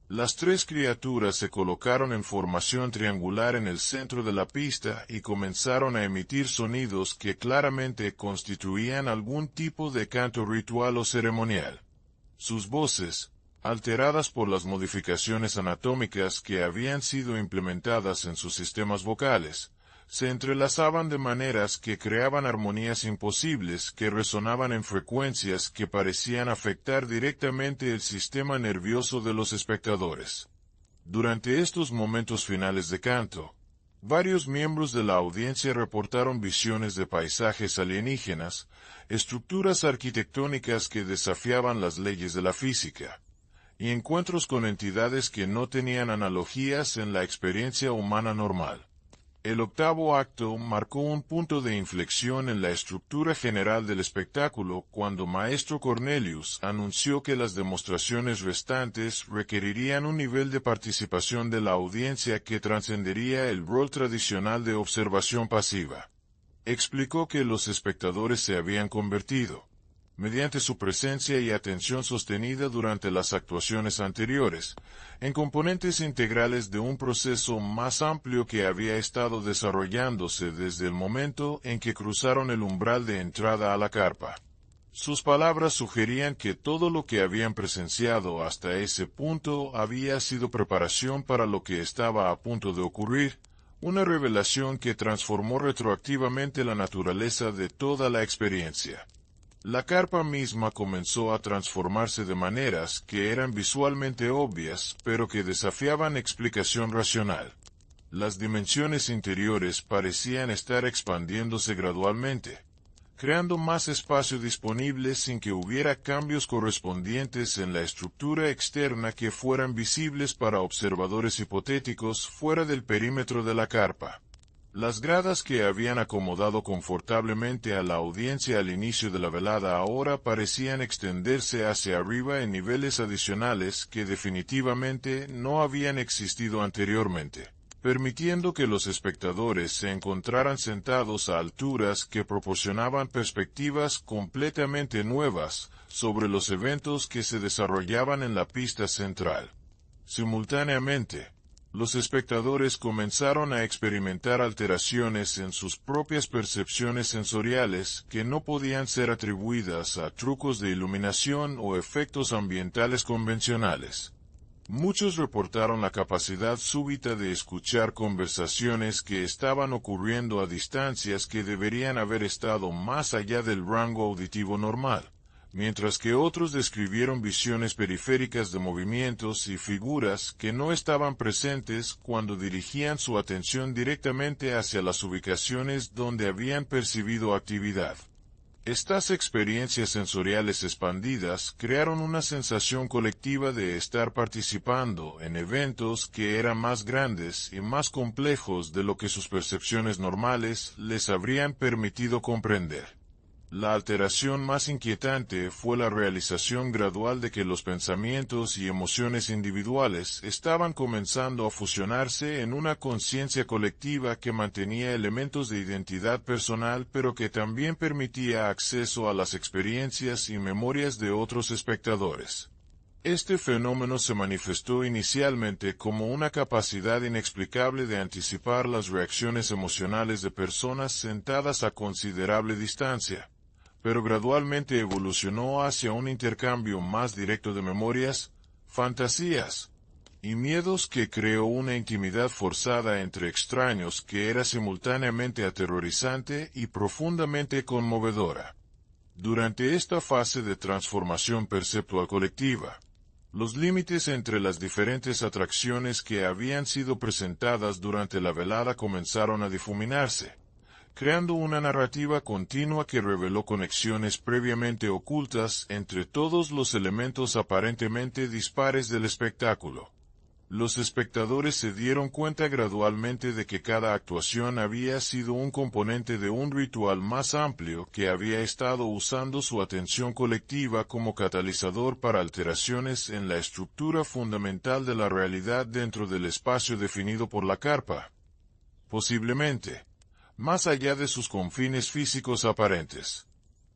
las tres criaturas se colocaron en formación triangular en el centro de la pista y comenzaron a emitir sonidos que claramente constituían algún tipo de canto ritual o ceremonial. Sus voces, alteradas por las modificaciones anatómicas que habían sido implementadas en sus sistemas vocales, se entrelazaban de maneras que creaban armonías imposibles que resonaban en frecuencias que parecían afectar directamente el sistema nervioso de los espectadores. Durante estos momentos finales de canto, varios miembros de la audiencia reportaron visiones de paisajes alienígenas, estructuras arquitectónicas que desafiaban las leyes de la física, y encuentros con entidades que no tenían analogías en la experiencia humana normal. El octavo acto marcó un punto de inflexión en la estructura general del espectáculo cuando Maestro Cornelius anunció que las demostraciones restantes requerirían un nivel de participación de la audiencia que trascendería el rol tradicional de observación pasiva. Explicó que los espectadores se habían convertido, mediante su presencia y atención sostenida durante las actuaciones anteriores, en componentes integrales de un proceso más amplio que había estado desarrollándose desde el momento en que cruzaron el umbral de entrada a la carpa. Sus palabras sugerían que todo lo que habían presenciado hasta ese punto había sido preparación para lo que estaba a punto de ocurrir, una revelación que transformó retroactivamente la naturaleza de toda la experiencia. La carpa misma comenzó a transformarse de maneras que eran visualmente obvias, pero que desafiaban explicación racional. Las dimensiones interiores parecían estar expandiéndose gradualmente, creando más espacio disponible sin que hubiera cambios correspondientes en la estructura externa que fueran visibles para observadores hipotéticos fuera del perímetro de la carpa. Las gradas que habían acomodado confortablemente a la audiencia al inicio de la velada ahora parecían extenderse hacia arriba en niveles adicionales que definitivamente no habían existido anteriormente, permitiendo que los espectadores se encontraran sentados a alturas que proporcionaban perspectivas completamente nuevas sobre los eventos que se desarrollaban en la pista central. Simultáneamente, los espectadores comenzaron a experimentar alteraciones en sus propias percepciones sensoriales que no podían ser atribuidas a trucos de iluminación o efectos ambientales convencionales. Muchos reportaron la capacidad súbita de escuchar conversaciones que estaban ocurriendo a distancias que deberían haber estado más allá del rango auditivo normal, mientras que otros describieron visiones periféricas de movimientos y figuras que no estaban presentes cuando dirigían su atención directamente hacia las ubicaciones donde habían percibido actividad. Estas experiencias sensoriales expandidas crearon una sensación colectiva de estar participando en eventos que eran más grandes y más complejos de lo que sus percepciones normales les habrían permitido comprender. La alteración más inquietante fue la realización gradual de que los pensamientos y emociones individuales estaban comenzando a fusionarse en una conciencia colectiva que mantenía elementos de identidad personal pero que también permitía acceso a las experiencias y memorias de otros espectadores. Este fenómeno se manifestó inicialmente como una capacidad inexplicable de anticipar las reacciones emocionales de personas sentadas a considerable distancia, pero gradualmente evolucionó hacia un intercambio más directo de memorias, fantasías y miedos que creó una intimidad forzada entre extraños que era simultáneamente aterrorizante y profundamente conmovedora. Durante esta fase de transformación perceptual colectiva, los límites entre las diferentes atracciones que habían sido presentadas durante la velada comenzaron a difuminarse, creando una narrativa continua que reveló conexiones previamente ocultas entre todos los elementos aparentemente dispares del espectáculo. Los espectadores se dieron cuenta gradualmente de que cada actuación había sido un componente de un ritual más amplio que había estado usando su atención colectiva como catalizador para alteraciones en la estructura fundamental de la realidad dentro del espacio definido por la carpa. Posiblemente, más allá de sus confines físicos aparentes.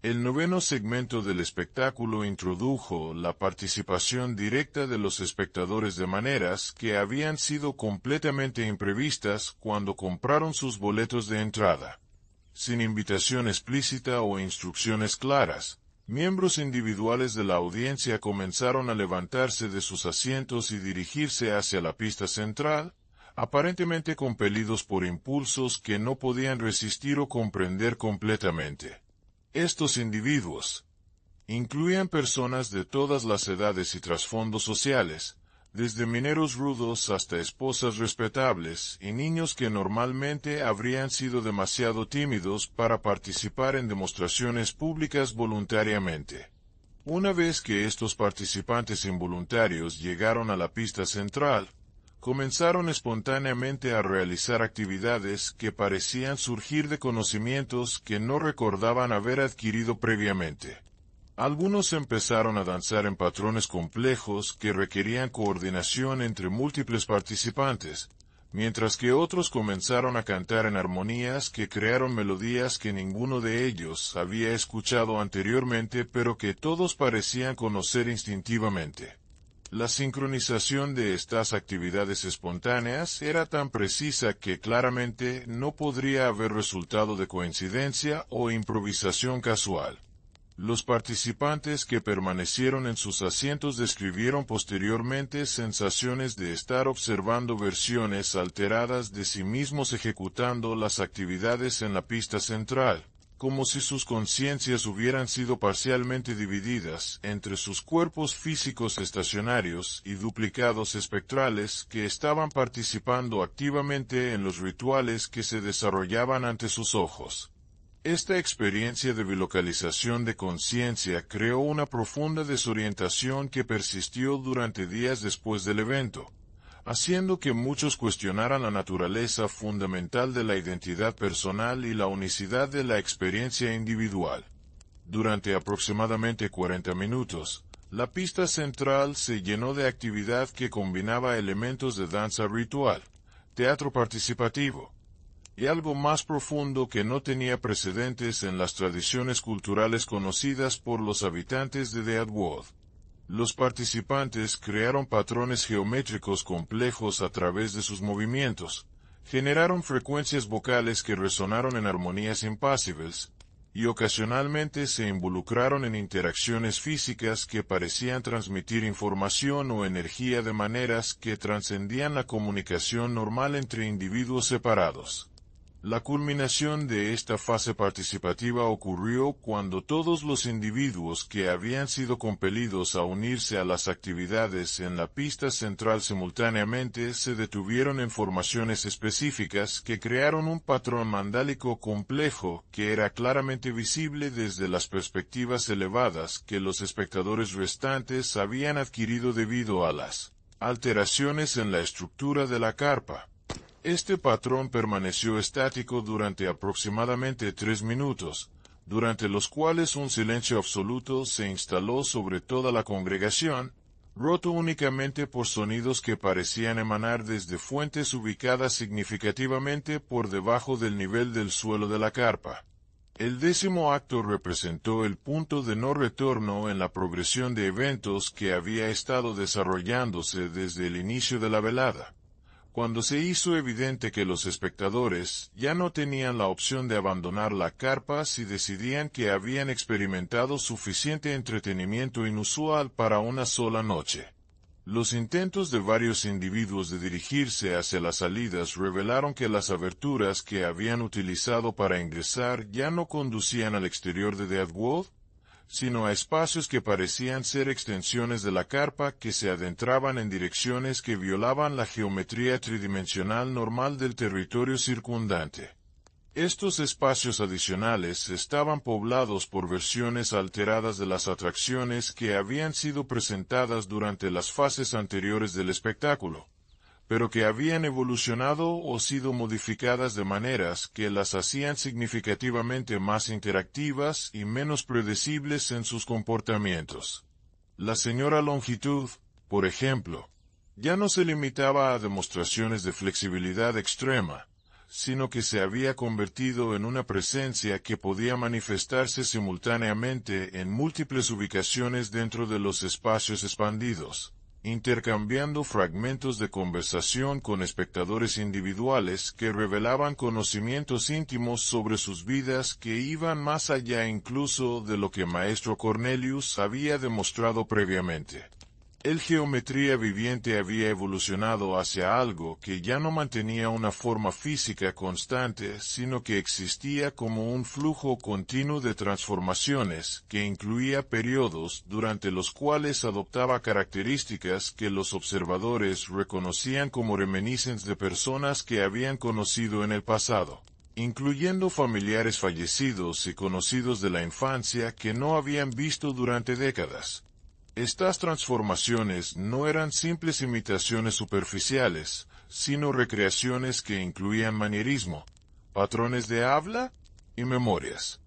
El noveno segmento del espectáculo introdujo la participación directa de los espectadores de maneras que habían sido completamente imprevistas cuando compraron sus boletos de entrada. Sin invitación explícita o instrucciones claras, miembros individuales de la audiencia comenzaron a levantarse de sus asientos y dirigirse hacia la pista central, aparentemente compelidos por impulsos que no podían resistir o comprender completamente. Estos individuos incluían personas de todas las edades y trasfondos sociales, desde mineros rudos hasta esposas respetables y niños que normalmente habrían sido demasiado tímidos para participar en demostraciones públicas voluntariamente. Una vez que estos participantes involuntarios llegaron a la pista central, comenzaron espontáneamente a realizar actividades que parecían surgir de conocimientos que no recordaban haber adquirido previamente. Algunos empezaron a danzar en patrones complejos que requerían coordinación entre múltiples participantes, mientras que otros comenzaron a cantar en armonías que crearon melodías que ninguno de ellos había escuchado anteriormente pero que todos parecían conocer instintivamente. La sincronización de estas actividades espontáneas era tan precisa que claramente no podría haber resultado de coincidencia o improvisación casual. Los participantes que permanecieron en sus asientos describieron posteriormente sensaciones de estar observando versiones alteradas de sí mismos ejecutando las actividades en la pista central, como si sus conciencias hubieran sido parcialmente divididas entre sus cuerpos físicos estacionarios y duplicados espectrales que estaban participando activamente en los rituales que se desarrollaban ante sus ojos. Esta experiencia de bilocalización de conciencia creó una profunda desorientación que persistió durante días después del evento, haciendo que muchos cuestionaran la naturaleza fundamental de la identidad personal y la unicidad de la experiencia individual. Durante aproximadamente 40 minutos, la pista central se llenó de actividad que combinaba elementos de danza ritual, teatro participativo, y algo más profundo que no tenía precedentes en las tradiciones culturales conocidas por los habitantes de Deadwood. Los participantes crearon patrones geométricos complejos a través de sus movimientos, generaron frecuencias vocales que resonaron en armonías impasibles, y ocasionalmente se involucraron en interacciones físicas que parecían transmitir información o energía de maneras que trascendían la comunicación normal entre individuos separados. La culminación de esta fase participativa ocurrió cuando todos los individuos que habían sido compelidos a unirse a las actividades en la pista central simultáneamente se detuvieron en formaciones específicas que crearon un patrón mandálico complejo que era claramente visible desde las perspectivas elevadas que los espectadores restantes habían adquirido debido a las alteraciones en la estructura de la carpa. Este patrón permaneció estático durante aproximadamente 3 minutos, durante los cuales un silencio absoluto se instaló sobre toda la congregación, roto únicamente por sonidos que parecían emanar desde fuentes ubicadas significativamente por debajo del nivel del suelo de la carpa. El 10º acto representó el punto de no retorno en la progresión de eventos que había estado desarrollándose desde el inicio de la velada, cuando se hizo evidente que los espectadores ya no tenían la opción de abandonar la carpa si decidían que habían experimentado suficiente entretenimiento inusual para una sola noche. Los intentos de varios individuos de dirigirse hacia las salidas revelaron que las aberturas que habían utilizado para ingresar ya no conducían al exterior de Deadwood, sino a espacios que parecían ser extensiones de la carpa que se adentraban en direcciones que violaban la geometría tridimensional normal del territorio circundante. Estos espacios adicionales estaban poblados por versiones alteradas de las atracciones que habían sido presentadas durante las fases anteriores del espectáculo, pero que habían evolucionado o sido modificadas de maneras que las hacían significativamente más interactivas y menos predecibles en sus comportamientos. La señora Longitud, por ejemplo, ya no se limitaba a demostraciones de flexibilidad extrema, sino que se había convertido en una presencia que podía manifestarse simultáneamente en múltiples ubicaciones dentro de los espacios expandidos, intercambiando fragmentos de conversación con espectadores individuales que revelaban conocimientos íntimos sobre sus vidas que iban más allá incluso de lo que Maestro Cornelius había demostrado previamente. El geometría viviente había evolucionado hacia algo que ya no mantenía una forma física constante, sino que existía como un flujo continuo de transformaciones que incluía periodos durante los cuales adoptaba características que los observadores reconocían como reminiscencias de personas que habían conocido en el pasado, incluyendo familiares fallecidos y conocidos de la infancia que no habían visto durante décadas. Estas transformaciones no eran simples imitaciones superficiales, sino recreaciones que incluían manierismo, patrones de habla y memorias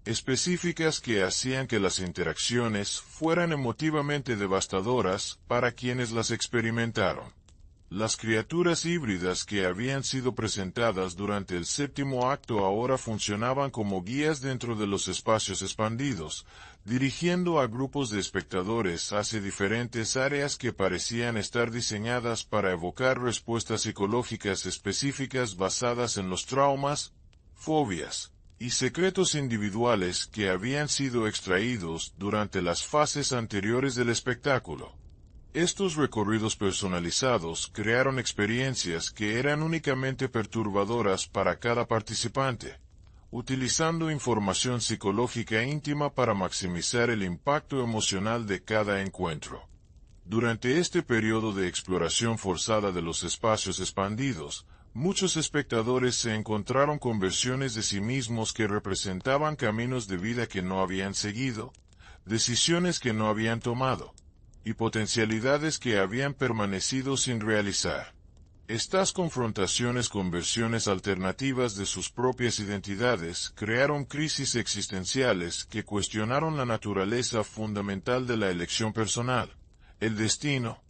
específicas que hacían que las interacciones fueran emotivamente devastadoras para quienes las experimentaron. Las criaturas híbridas que habían sido presentadas durante el 7º acto ahora funcionaban como guías dentro de los espacios expandidos, dirigiendo a grupos de espectadores hacia diferentes áreas que parecían estar diseñadas para evocar respuestas psicológicas específicas basadas en los traumas, fobias y secretos individuales que habían sido extraídos durante las fases anteriores del espectáculo. Estos recorridos personalizados crearon experiencias que eran únicamente perturbadoras para cada participante, utilizando información psicológica íntima para maximizar el impacto emocional de cada encuentro. Durante este periodo de exploración forzada de los espacios expandidos, muchos espectadores se encontraron con versiones de sí mismos que representaban caminos de vida que no habían seguido, decisiones que no habían tomado, y potencialidades que habían permanecido sin realizar. Estas confrontaciones con versiones alternativas de sus propias identidades crearon crisis existenciales que cuestionaron la naturaleza fundamental de la elección personal, el destino,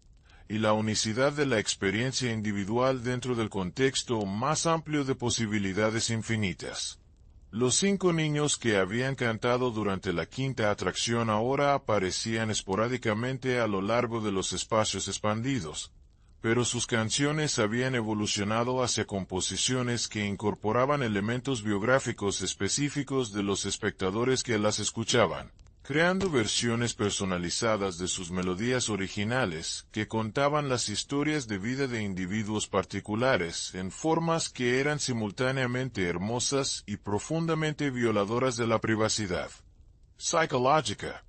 y la unicidad de la experiencia individual dentro del contexto más amplio de posibilidades infinitas. Los 5 niños que habían cantado durante la quinta atracción ahora aparecían esporádicamente a lo largo de los espacios expandidos, pero sus canciones habían evolucionado hacia composiciones que incorporaban elementos biográficos específicos de los espectadores que las escuchaban, creando versiones personalizadas de sus melodías originales que contaban las historias de vida de individuos particulares en formas que eran simultáneamente hermosas y profundamente violadoras de la privacidad. Psicológica.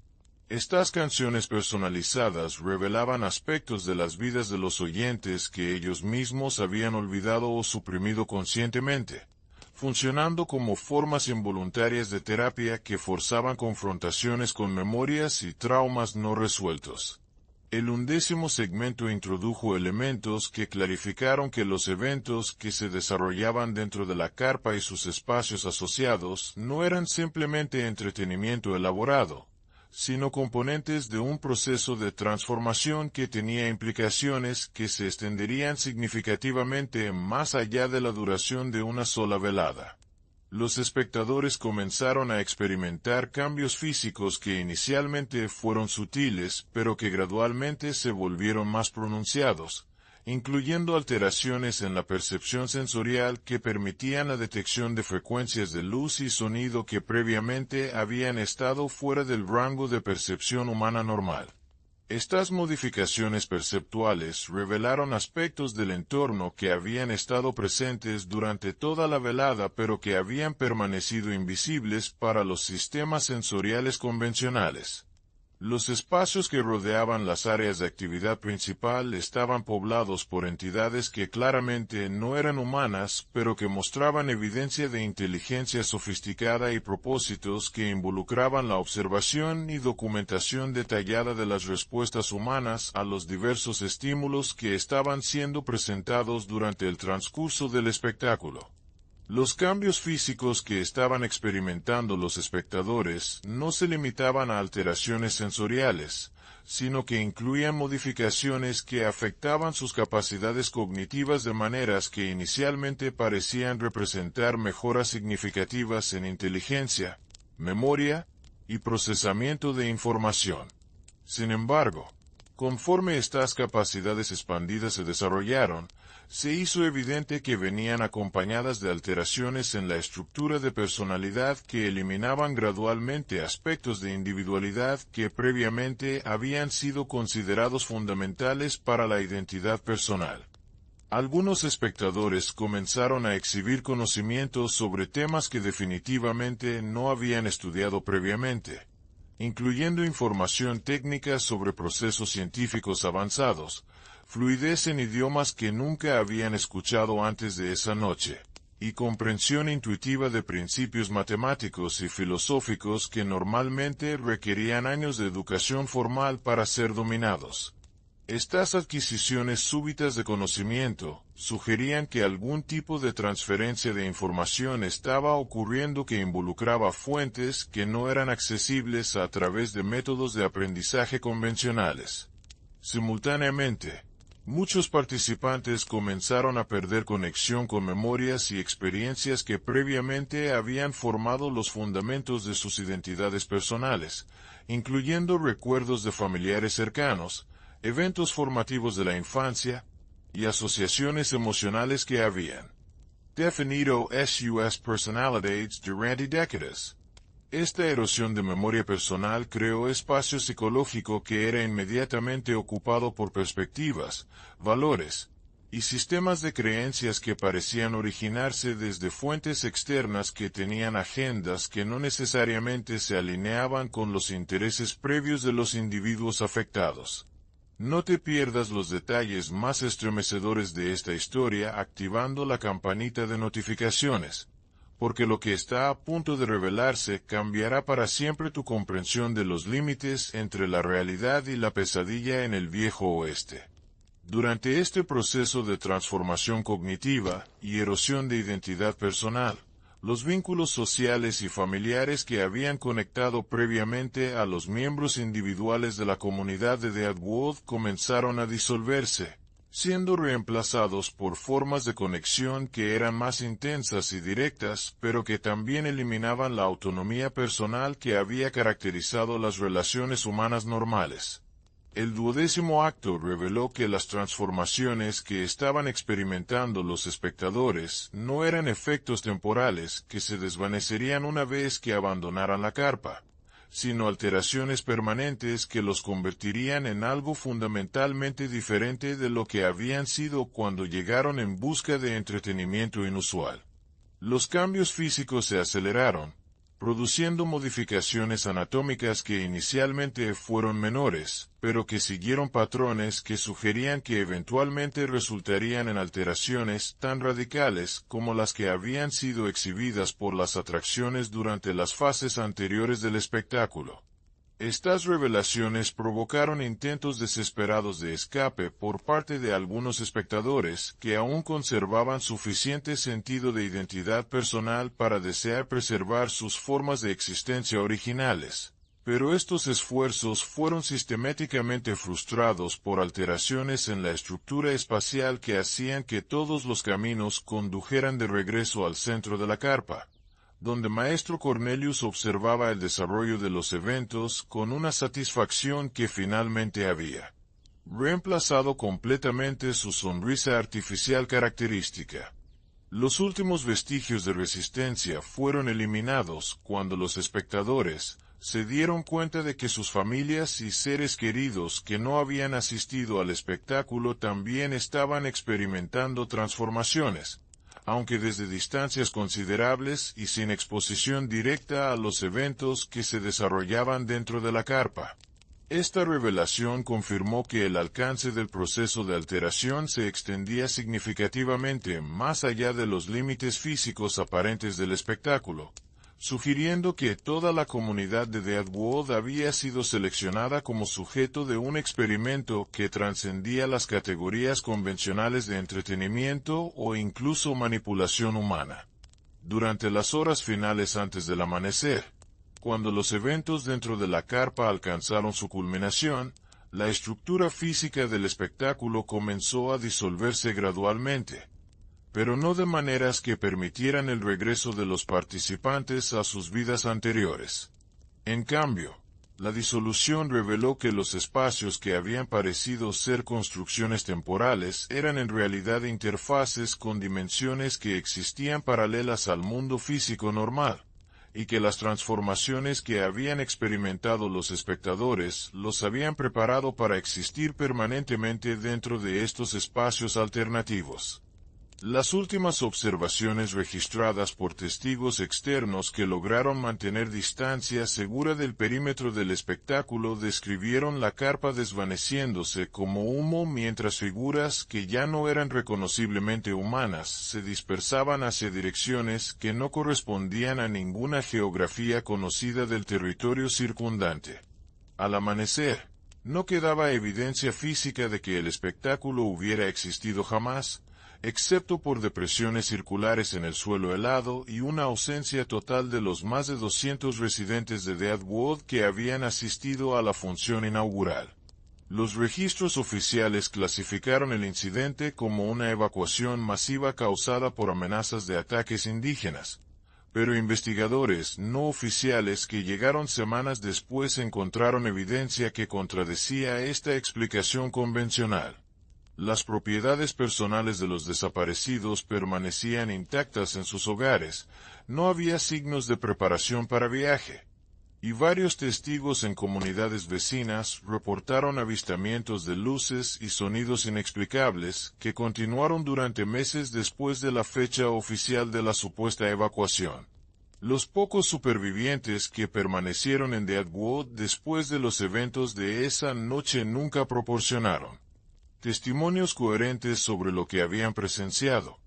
Estas canciones personalizadas revelaban aspectos de las vidas de los oyentes que ellos mismos habían olvidado o suprimido conscientemente, funcionando como formas involuntarias de terapia que forzaban confrontaciones con memorias y traumas no resueltos. El 11º segmento introdujo elementos que clarificaron que los eventos que se desarrollaban dentro de la carpa y sus espacios asociados no eran simplemente entretenimiento elaborado, sino componentes de un proceso de transformación que tenía implicaciones que se extenderían significativamente más allá de la duración de una sola velada. Los espectadores comenzaron a experimentar cambios físicos que inicialmente fueron sutiles, pero que gradualmente se volvieron más pronunciados, incluyendo alteraciones en la percepción sensorial que permitían la detección de frecuencias de luz y sonido que previamente habían estado fuera del rango de percepción humana normal. Estas modificaciones perceptuales revelaron aspectos del entorno que habían estado presentes durante toda la velada pero que habían permanecido invisibles para los sistemas sensoriales convencionales. Los espacios que rodeaban las áreas de actividad principal estaban poblados por entidades que claramente no eran humanas, pero que mostraban evidencia de inteligencia sofisticada y propósitos que involucraban la observación y documentación detallada de las respuestas humanas a los diversos estímulos que estaban siendo presentados durante el transcurso del espectáculo. Los cambios físicos que estaban experimentando los espectadores no se limitaban a alteraciones sensoriales, sino que incluían modificaciones que afectaban sus capacidades cognitivas de maneras que inicialmente parecían representar mejoras significativas en inteligencia, memoria y procesamiento de información. Sin embargo, conforme estas capacidades expandidas se desarrollaron, se hizo evidente que venían acompañadas de alteraciones en la estructura de personalidad que eliminaban gradualmente aspectos de individualidad que previamente habían sido considerados fundamentales para la identidad personal. Algunos espectadores comenzaron a exhibir conocimientos sobre temas que definitivamente no habían estudiado previamente, incluyendo información técnica sobre procesos científicos avanzados, fluidez en idiomas que nunca habían escuchado antes de esa noche, y comprensión intuitiva de principios matemáticos y filosóficos que normalmente requerían años de educación formal para ser dominados. Estas adquisiciones súbitas de conocimiento sugerían que algún tipo de transferencia de información estaba ocurriendo que involucraba fuentes que no eran accesibles a través de métodos de aprendizaje convencionales. Simultáneamente, muchos participantes comenzaron a perder conexión con memorias y experiencias que previamente habían formado los fundamentos de sus identidades personales, incluyendo recuerdos de familiares cercanos, eventos formativos de la infancia, y asociaciones emocionales que habían definido sus personalidades durante décadas. Esta erosión de memoria personal creó espacio psicológico que era inmediatamente ocupado por perspectivas, valores, y sistemas de creencias que parecían originarse desde fuentes externas que tenían agendas que no necesariamente se alineaban con los intereses previos de los individuos afectados. No te pierdas los detalles más estremecedores de esta historia activando la campanita de notificaciones, porque lo que está a punto de revelarse cambiará para siempre tu comprensión de los límites entre la realidad y la pesadilla en el viejo oeste. Durante este proceso de transformación cognitiva y erosión de identidad personal, los vínculos sociales y familiares que habían conectado previamente a los miembros individuales de la comunidad de Deadwood comenzaron a disolverse, siendo reemplazados por formas de conexión que eran más intensas y directas, pero que también eliminaban la autonomía personal que había caracterizado las relaciones humanas normales. El 12º acto reveló que las transformaciones que estaban experimentando los espectadores no eran efectos temporales que se desvanecerían una vez que abandonaran la carpa, sino alteraciones permanentes que los convertirían en algo fundamentalmente diferente de lo que habían sido cuando llegaron en busca de entretenimiento inusual. Los cambios físicos se aceleraron, produciendo modificaciones anatómicas que inicialmente fueron menores, pero que siguieron patrones que sugerían que eventualmente resultarían en alteraciones tan radicales como las que habían sido exhibidas por las atracciones durante las fases anteriores del espectáculo. Estas revelaciones provocaron intentos desesperados de escape por parte de algunos espectadores que aún conservaban suficiente sentido de identidad personal para desear preservar sus formas de existencia originales. Pero estos esfuerzos fueron sistemáticamente frustrados por alteraciones en la estructura espacial que hacían que todos los caminos condujeran de regreso al centro de la carpa, donde Maestro Cornelius observaba el desarrollo de los eventos con una satisfacción que finalmente había reemplazado completamente su sonrisa artificial característica. Los últimos vestigios de resistencia fueron eliminados cuando los espectadores se dieron cuenta de que sus familias y seres queridos que no habían asistido al espectáculo también estaban experimentando transformaciones, aunque desde distancias considerables y sin exposición directa a los eventos que se desarrollaban dentro de la carpa. Esta revelación confirmó que el alcance del proceso de alteración se extendía significativamente más allá de los límites físicos aparentes del espectáculo, sugiriendo que toda la comunidad de Deadwood había sido seleccionada como sujeto de un experimento que trascendía las categorías convencionales de entretenimiento o incluso manipulación humana. Durante las horas finales antes del amanecer, cuando los eventos dentro de la carpa alcanzaron su culminación, la estructura física del espectáculo comenzó a disolverse gradualmente, pero no de maneras que permitieran el regreso de los participantes a sus vidas anteriores. En cambio, la disolución reveló que los espacios que habían parecido ser construcciones temporales eran en realidad interfaces con dimensiones que existían paralelas al mundo físico normal, y que las transformaciones que habían experimentado los espectadores los habían preparado para existir permanentemente dentro de estos espacios alternativos. Las últimas observaciones registradas por testigos externos que lograron mantener distancia segura del perímetro del espectáculo describieron la carpa desvaneciéndose como humo mientras figuras que ya no eran reconociblemente humanas se dispersaban hacia direcciones que no correspondían a ninguna geografía conocida del territorio circundante. Al amanecer, no quedaba evidencia física de que el espectáculo hubiera existido jamás, excepto por depresiones circulares en el suelo helado y una ausencia total de los más de 200 residentes de Deadwood que habían asistido a la función inaugural. Los registros oficiales clasificaron el incidente como una evacuación masiva causada por amenazas de ataques indígenas, pero investigadores no oficiales que llegaron semanas después encontraron evidencia que contradecía esta explicación convencional. Las propiedades personales de los desaparecidos permanecían intactas en sus hogares, no había signos de preparación para viaje, y varios testigos en comunidades vecinas reportaron avistamientos de luces y sonidos inexplicables que continuaron durante meses después de la fecha oficial de la supuesta evacuación. Los pocos supervivientes que permanecieron en Deadwood después de los eventos de esa noche nunca proporcionaron testimonios coherentes sobre lo que habían presenciado,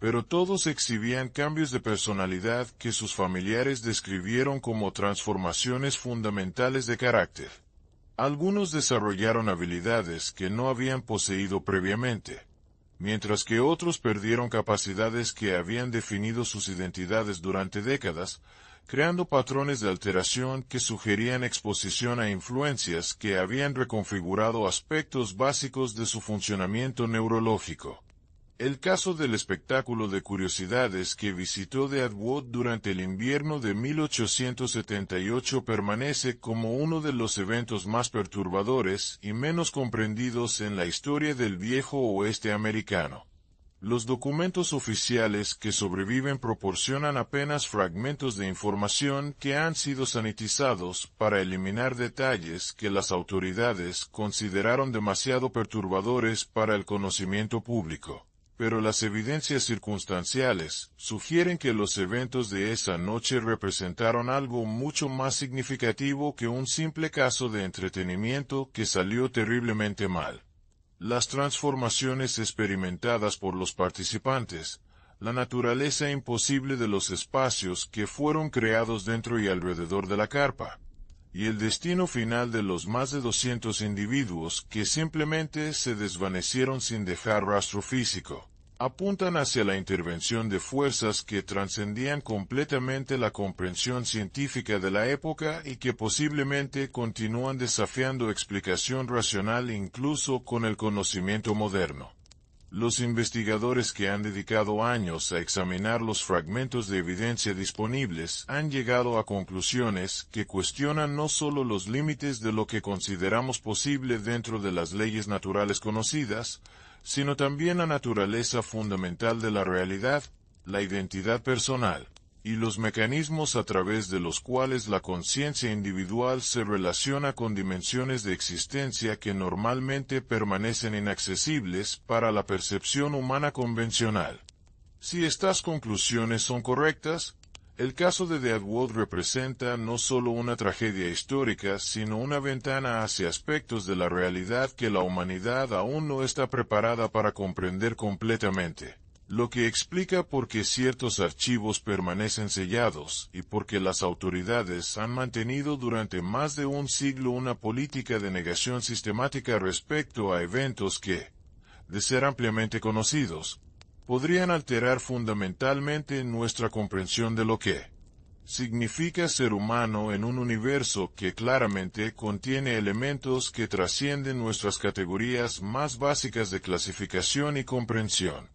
pero todos exhibían cambios de personalidad que sus familiares describieron como transformaciones fundamentales de carácter. Algunos desarrollaron habilidades que no habían poseído previamente, mientras que otros perdieron capacidades que habían definido sus identidades durante décadas, creando patrones de alteración que sugerían exposición a influencias que habían reconfigurado aspectos básicos de su funcionamiento neurológico. El caso del espectáculo de curiosidades que visitó Deadwood durante el invierno de 1878 permanece como uno de los eventos más perturbadores y menos comprendidos en la historia del viejo oeste americano. Los documentos oficiales que sobreviven proporcionan apenas fragmentos de información que han sido sanitizados para eliminar detalles que las autoridades consideraron demasiado perturbadores para el conocimiento público. Pero las evidencias circunstanciales sugieren que los eventos de esa noche representaron algo mucho más significativo que un simple caso de entretenimiento que salió terriblemente mal. Las transformaciones experimentadas por los participantes, la naturaleza imposible de los espacios que fueron creados dentro y alrededor de la carpa, y el destino final de los más de 200 individuos que simplemente se desvanecieron sin dejar rastro físico, apuntan hacia la intervención de fuerzas que trascendían completamente la comprensión científica de la época y que posiblemente continúan desafiando explicación racional incluso con el conocimiento moderno. Los investigadores que han dedicado años a examinar los fragmentos de evidencia disponibles han llegado a conclusiones que cuestionan no solo los límites de lo que consideramos posible dentro de las leyes naturales conocidas, sino también la naturaleza fundamental de la realidad, la identidad personal, y los mecanismos a través de los cuales la conciencia individual se relaciona con dimensiones de existencia que normalmente permanecen inaccesibles para la percepción humana convencional. Si estas conclusiones son correctas, el caso de Deadwood representa no solo una tragedia histórica, sino una ventana hacia aspectos de la realidad que la humanidad aún no está preparada para comprender completamente, lo que explica por qué ciertos archivos permanecen sellados y por qué las autoridades han mantenido durante más de un siglo una política de negación sistemática respecto a eventos que, de ser ampliamente conocidos, podrían alterar fundamentalmente nuestra comprensión de lo que significa ser humano en un universo que claramente contiene elementos que trascienden nuestras categorías más básicas de clasificación y comprensión.